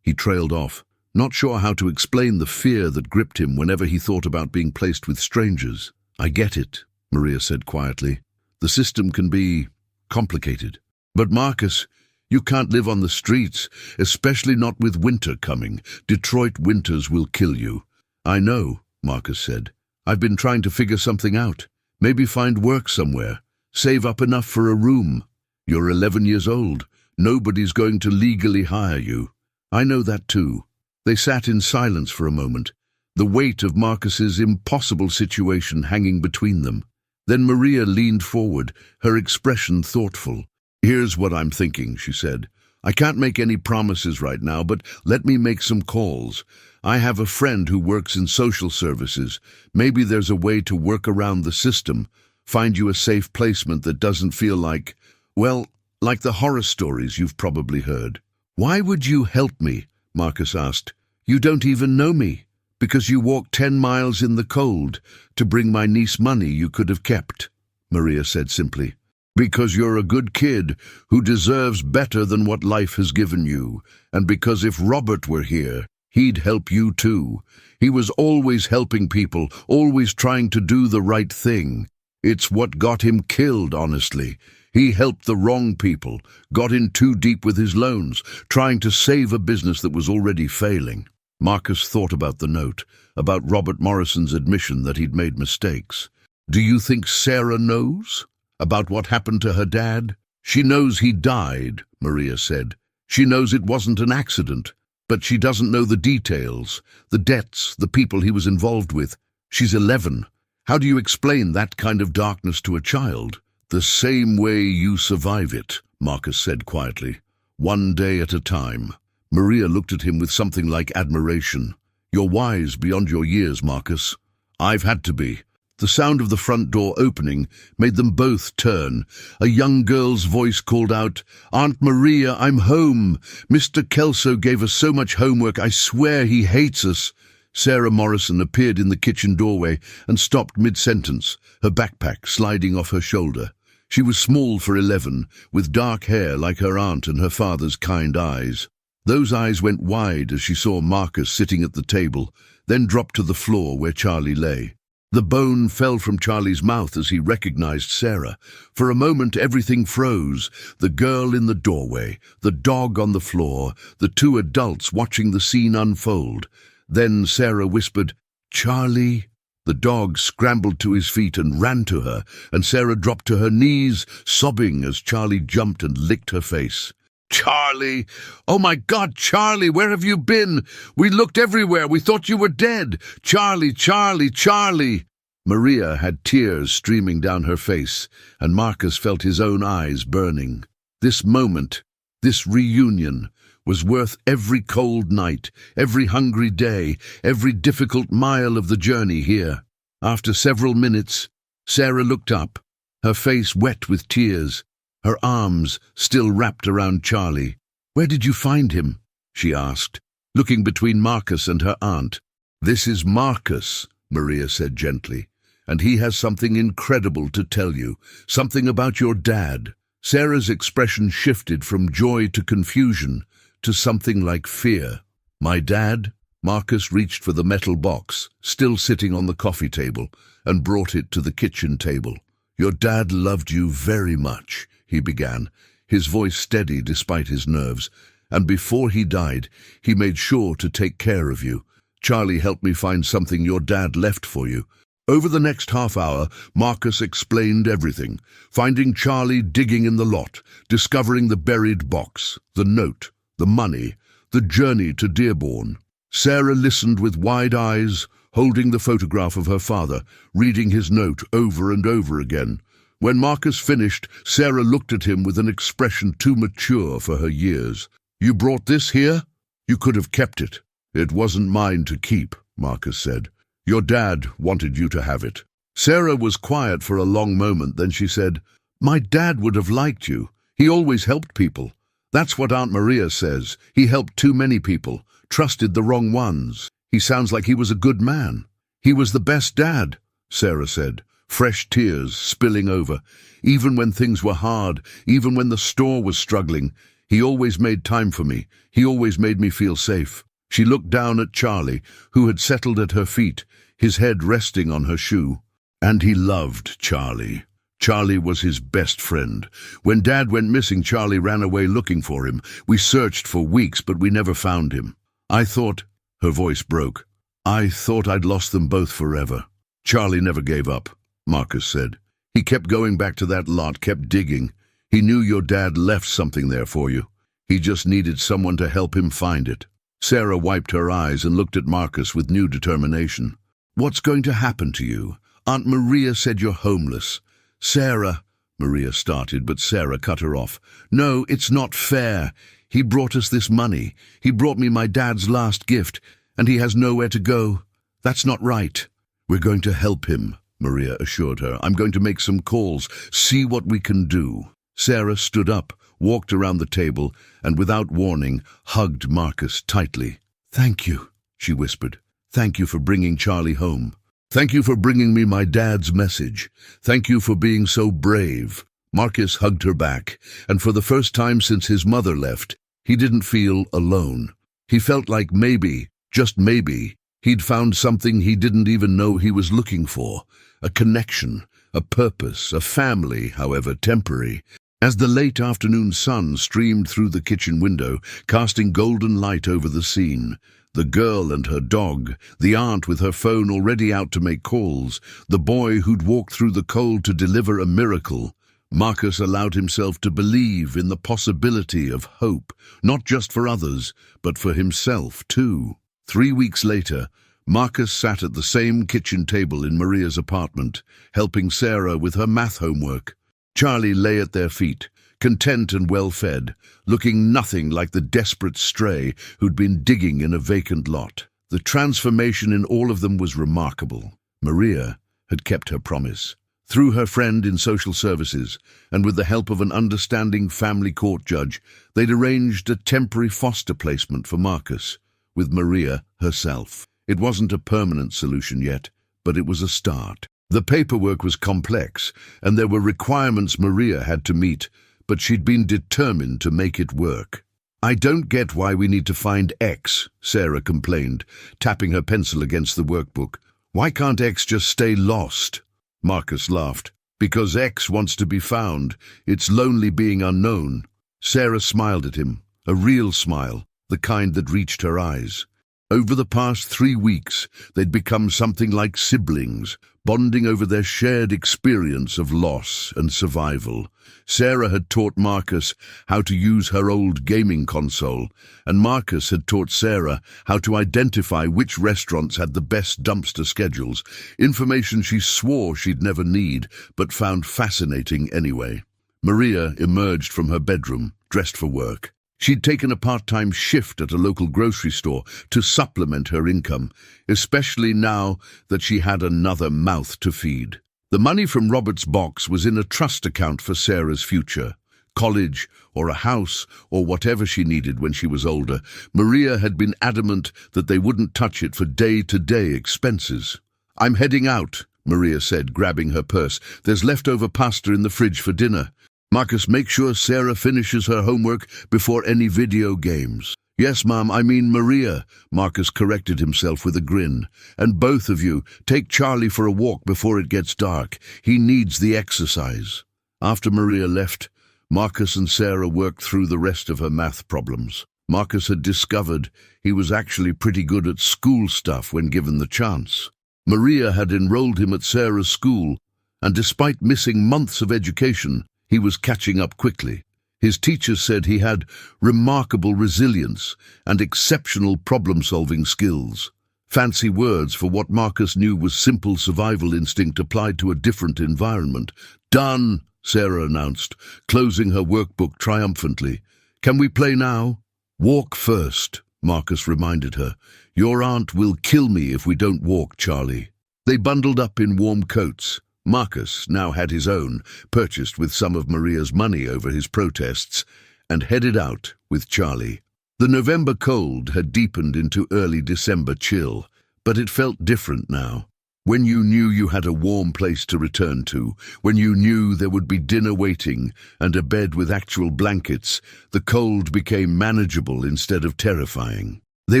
He trailed off, not sure how to explain the fear that gripped him whenever he thought about being placed with strangers. I get it, Maria said quietly. The system can be complicated. But Marcus, you can't live on the streets, especially not with winter coming. Detroit winters will kill you. I know, Marcus said. I've been trying to figure something out. Maybe find work somewhere. Save up enough for a room. You're 11 years old. Nobody's going to legally hire you. I know that too. They sat in silence for a moment, the weight of Marcus's impossible situation hanging between them. Then Maria leaned forward, her expression thoughtful. Here's what I'm thinking, she said. I can't make any promises right now, but let me make some calls. I have a friend who works in social services. Maybe there's a way to work around the system, find you a safe placement that doesn't feel like, well, like the horror stories you've probably heard. Why would you help me? Marcus asked. You don't even know me. Because you walked 10 miles in the cold to bring my niece money you could have kept, Maria said simply. Because you're a good kid who deserves better than what life has given you, and because if Robert were here, he'd help you too. He was always helping people, always trying to do the right thing. It's what got him killed, honestly. He helped the wrong people, got in too deep with his loans, trying to save a business that was already failing. Marcus thought about the note, about Robert Morrison's admission that he'd made mistakes. Do you think Sarah knows about what happened to her dad? She knows he died, Maria said. She knows it wasn't an accident, but she doesn't know the details, the debts, the people he was involved with. She's 11. How do you explain that kind of darkness to a child? The same way you survive it, Marcus said quietly. One day at a time. Maria looked at him with something like admiration. You're wise beyond your years, Marcus. I've had to be. The sound of the front door opening made them both turn. A young girl's voice called out, Aunt Maria, I'm home. Mr. Kelso gave us so much homework, I swear he hates us. Sarah Morrison appeared in the kitchen doorway and stopped mid-sentence, her backpack sliding off her shoulder. She was small for 11, with dark hair like her aunt and her father's kind eyes. Those eyes went wide as she saw Marcus sitting at the table, then dropped to the floor where Charlie lay. The bone fell from Charlie's mouth as he recognized Sarah. For a moment everything froze. The girl in the doorway, the dog on the floor, the two adults watching the scene unfold. Then Sarah whispered, Charlie. The dog scrambled to his feet and ran to her, and Sarah dropped to her knees, sobbing as Charlie jumped and licked her face. Charlie! Oh my God, Charlie, where have you been? We looked everywhere. We thought you were dead. Charlie, Charlie, Charlie! Maria had tears streaming down her face, and Marcus felt his own eyes burning. This moment, this reunion, was worth every cold night, every hungry day, every difficult mile of the journey here. After several minutes, Sarah looked up, her face wet with tears, her arms still wrapped around Charlie. Where did you find him? She asked, looking between Marcus and her aunt. This is Marcus, Maria said gently, and he has something incredible to tell you, something about your dad. Sarah's expression shifted from joy to confusion, to something like fear. My dad? Marcus reached for the metal box, still sitting on the coffee table, and brought it to the kitchen table. Your dad loved you very much, he began, his voice steady despite his nerves, and before he died, he made sure to take care of you, Charlie helped me find something your dad left for you." Over the next half hour, Marcus explained everything, finding Charlie digging in the lot, discovering the buried box, the note, the money, the journey to Dearborn. Sarah listened with wide eyes, holding the photograph of her father, reading his note over and over again. When Marcus finished, Sarah looked at him with an expression too mature for her years. "You brought this here? You could have kept it." "It wasn't mine to keep," Marcus said. "Your dad wanted you to have it." Sarah was quiet for a long moment, then she said, "My dad would have liked you. He always helped people. That's what Aunt Maria says. He helped too many people, trusted the wrong ones. He sounds like he was a good man." "He was the best dad," Sarah said, fresh tears spilling over. "Even when things were hard, even when the store was struggling, he always made time for me. He always made me feel safe." She looked down at Charlie, who had settled at her feet, his head resting on her shoe. And he loved Charlie. Charlie was his best friend. When Dad went missing, Charlie ran away looking for him. We searched for weeks, but we never found him. I thought, her voice broke, I thought I'd lost them both forever. Charlie never gave up, Marcus said. He kept going back to that lot, kept digging. He knew your dad left something there for you. He just needed someone to help him find it. Sarah wiped her eyes and looked at Marcus with new determination. "What's going to happen to you? Aunt Maria said you're homeless." "Sarah," Maria started, but Sarah cut her off. "No, it's not fair. He brought us this money. He brought me my dad's last gift, and he has nowhere to go. That's not right." "We're going to help him," Maria assured her. "I'm going to make some calls, see what we can do." Sarah stood up, walked around the table, and without warning, hugged Marcus tightly. "Thank you," she whispered. "Thank you for bringing Charlie home. Thank you for bringing me my dad's message. Thank you for being so brave." Marcus hugged her back, and for the first time since his mother left, he didn't feel alone. He felt like maybe, just maybe, he'd found something he didn't even know he was looking for. A connection, a purpose, a family, however temporary. As the late afternoon sun streamed through the kitchen window, casting golden light over the scene, the girl and her dog, the aunt with her phone already out to make calls, the boy who'd walked through the cold to deliver a miracle, Marcus allowed himself to believe in the possibility of hope, not just for others, but for himself too. 3 weeks later, Marcus sat at the same kitchen table in Maria's apartment, helping Sarah with her math homework. Charlie lay at their feet, content and well-fed, looking nothing like the desperate stray who'd been digging in a vacant lot. The transformation in all of them was remarkable. Maria had kept her promise. Through her friend in social services, and with the help of an understanding family court judge, they'd arranged a temporary foster placement for Marcus, with Maria herself. It wasn't a permanent solution yet, but it was a start. The paperwork was complex, and there were requirements Maria had to meet, but she'd been determined to make it work. "I don't get why we need to find X," Sarah complained, tapping her pencil against the workbook. "Why can't X just stay lost?" Marcus laughed. "Because X wants to be found. It's lonely being unknown." Sarah smiled at him, a real smile, the kind that reached her eyes. Over the past 3 weeks, they'd become something like siblings, bonding over their shared experience of loss and survival. Sarah had taught Marcus how to use her old gaming console, and Marcus had taught Sarah how to identify which restaurants had the best dumpster schedules, information she swore she'd never need, but found fascinating anyway. Maria emerged from her bedroom, dressed for work. She'd taken a part-time shift at a local grocery store to supplement her income, especially now that she had another mouth to feed. The money from Robert's box was in a trust account for Sarah's future. College, or a house, or whatever she needed when she was older. Maria had been adamant that they wouldn't touch it for day-to-day expenses. "I'm heading out," Maria said, grabbing her purse. "There's leftover pasta in the fridge for dinner. Marcus, make sure Sarah finishes her homework before any video games." "Yes, Mom, I mean Maria," Marcus corrected himself with a grin. "And both of you, take Charlie for a walk before it gets dark. He needs the exercise." After Maria left, Marcus and Sarah worked through the rest of her math problems. Marcus had discovered he was actually pretty good at school stuff when given the chance. Maria had enrolled him at Sarah's school, and despite missing months of education, he was catching up quickly. His teachers said he had remarkable resilience and exceptional problem-solving skills. Fancy words for what Marcus knew was simple survival instinct applied to a different environment. "Done," Sarah announced, closing her workbook triumphantly. "Can we play now?" "Walk first," Marcus reminded her. "Your aunt will kill me if we don't walk, Charlie." They bundled up in warm coats. Marcus now had his own, purchased with some of Maria's money over his protests, and headed out with Charlie. The November cold had deepened into early December chill, but it felt different now. When you knew you had a warm place to return to, when you knew there would be dinner waiting and a bed with actual blankets, the cold became manageable instead of terrifying. They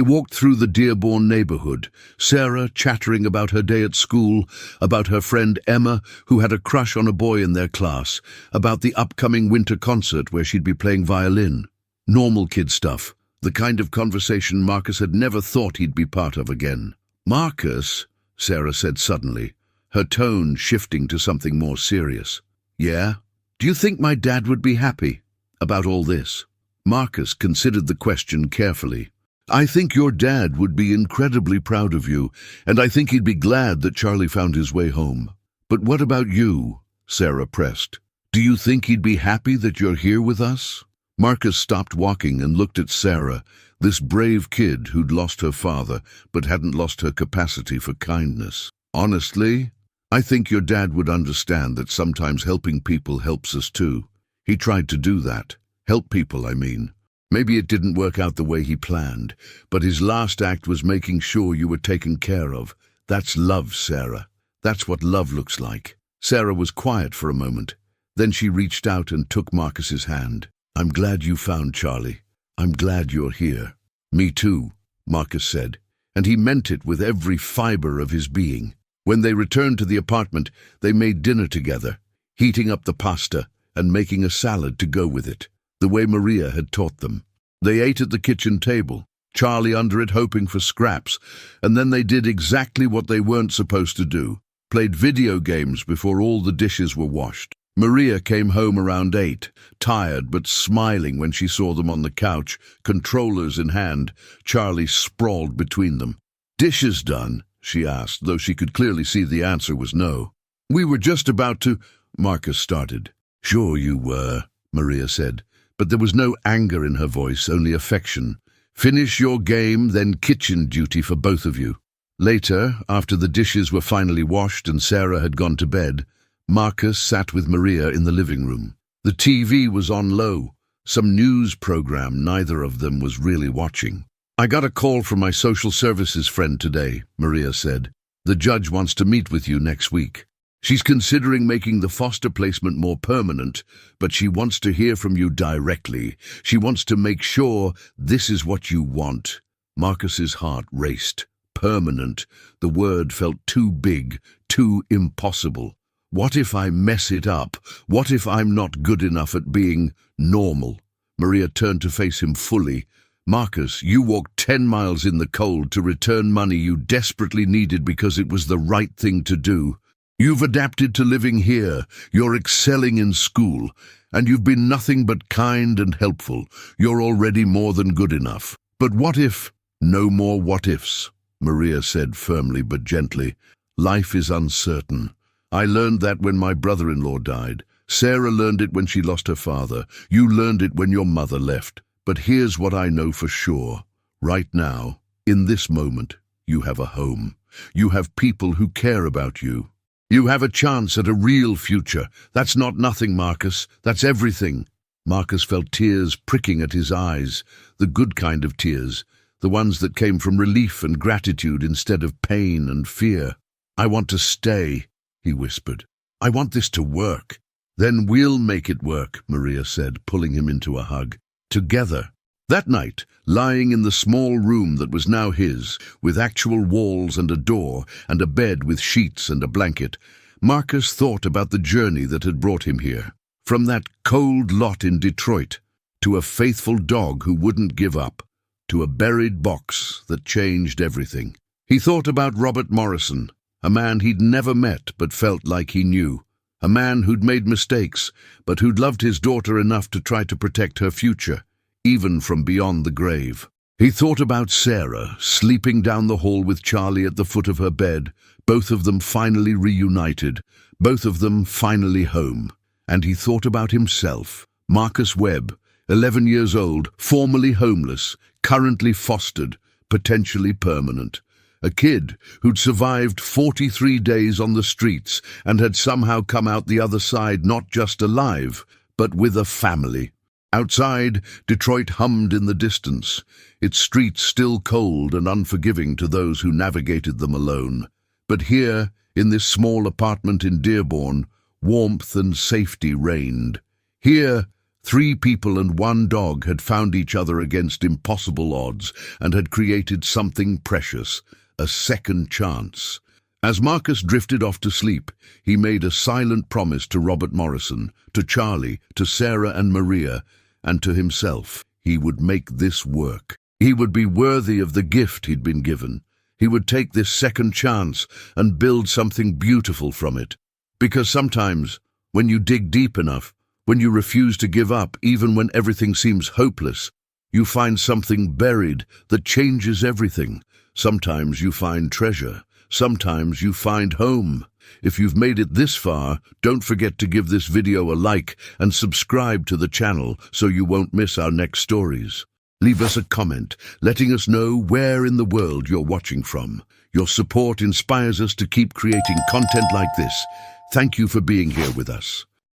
walked through the Dearborn neighborhood, Sarah chattering about her day at school, about her friend Emma, who had a crush on a boy in their class, about the upcoming winter concert where she'd be playing violin. Normal kid stuff, the kind of conversation Marcus had never thought he'd be part of again. "Marcus," Sarah said suddenly, her tone shifting to something more serious. "Yeah? Do you think my dad would be happy about all this?" Marcus considered the question carefully. "I think your dad would be incredibly proud of you, and I think he'd be glad that Charlie found his way home. But what about you?" Sarah pressed. "Do you think he'd be happy that you're here with us?" Marcus stopped walking and looked at Sarah, this brave kid who'd lost her father but hadn't lost her capacity for kindness. "Honestly, I think your dad would understand that sometimes helping people helps us too. He tried to do that. Help people, I mean. Maybe it didn't work out the way he planned, but his last act was making sure you were taken care of. That's love, Sarah. That's what love looks like." Sarah was quiet for a moment. Then she reached out and took Marcus's hand. "I'm glad you found Charlie. I'm glad you're here." "Me too," Marcus said, and he meant it with every fiber of his being. When they returned to the apartment, they made dinner together, heating up the pasta and making a salad to go with it, the way Maria had taught them. They ate at the kitchen table, Charlie under it hoping for scraps, and then they did exactly what they weren't supposed to do, played video games before all the dishes were washed. Maria came home around 8, tired but smiling when she saw them on the couch, controllers in hand, Charlie sprawled between them. "Dishes done?" she asked, though she could clearly see the answer was no. "We were just about to—" Marcus started. "Sure you were," Maria said, but there was no anger in her voice, only affection. "Finish your game, then kitchen duty for both of you." Later, after the dishes were finally washed and Sarah had gone to bed, Marcus sat with Maria in the living room. The TV was on low, some news program neither of them was really watching. "I got a call from my social services friend today," Maria said. "The judge wants to meet with you next week. She's considering making the foster placement more permanent, but she wants to hear from you directly. She wants to make sure this is what you want." Marcus's heart raced. Permanent. The word felt too big, too impossible. What if I mess it up? What if I'm not good enough at being normal? Maria turned to face him fully. "Marcus, you walked 10 miles in the cold to return money you desperately needed because it was the right thing to do. You've adapted to living here, you're excelling in school, and you've been nothing but kind and helpful. You're already more than good enough. But what if—" "No more what ifs," Maria said firmly but gently. "Life is uncertain. I learned that when my brother-in-law died. Sarah learned it when she lost her father. You learned it when your mother left. But here's what I know for sure. Right now, in this moment, you have a home. You have people who care about you. You have a chance at a real future. That's not nothing, Marcus. That's everything." Marcus felt tears pricking at his eyes, the good kind of tears, the ones that came from relief and gratitude instead of pain and fear. "I want to stay," he whispered. "I want this to work." "Then we'll make it work," Maria said, pulling him into a hug. "Together." That night, lying in the small room that was now his, with actual walls and a door, and a bed with sheets and a blanket, Marcus thought about the journey that had brought him here. From that cold lot in Detroit, to a faithful dog who wouldn't give up, to a buried box that changed everything. He thought about Robert Morrison, a man he'd never met but felt like he knew, a man who'd made mistakes but who'd loved his daughter enough to try to protect her future, even from beyond the grave. He thought about Sarah, sleeping down the hall with Charlie at the foot of her bed, both of them finally reunited, both of them finally home. And he thought about himself, Marcus Webb, 11 years old, formerly homeless, currently fostered, potentially permanent. A kid who'd survived 43 days on the streets and had somehow come out the other side not just alive, but with a family. Outside, Detroit hummed in the distance, its streets still cold and unforgiving to those who navigated them alone. But here, in this small apartment in Dearborn, warmth and safety reigned. Here, 3 people and 1 dog had found each other against impossible odds and had created something precious, a second chance. As Marcus drifted off to sleep, he made a silent promise to Robert Morrison, to Charlie, to Sarah and Maria, and to himself. He would make this work. He would be worthy of the gift he'd been given. He would take this second chance and build something beautiful from it. Because sometimes, when you dig deep enough, when you refuse to give up even when everything seems hopeless, you find something buried that changes everything. Sometimes you find treasure. Sometimes you find home. If you've made it this far, don't forget to give this video a like and subscribe to the channel so you won't miss our next stories. Leave us a comment, letting us know where in the world you're watching from. Your support inspires us to keep creating content like this. Thank you for being here with us.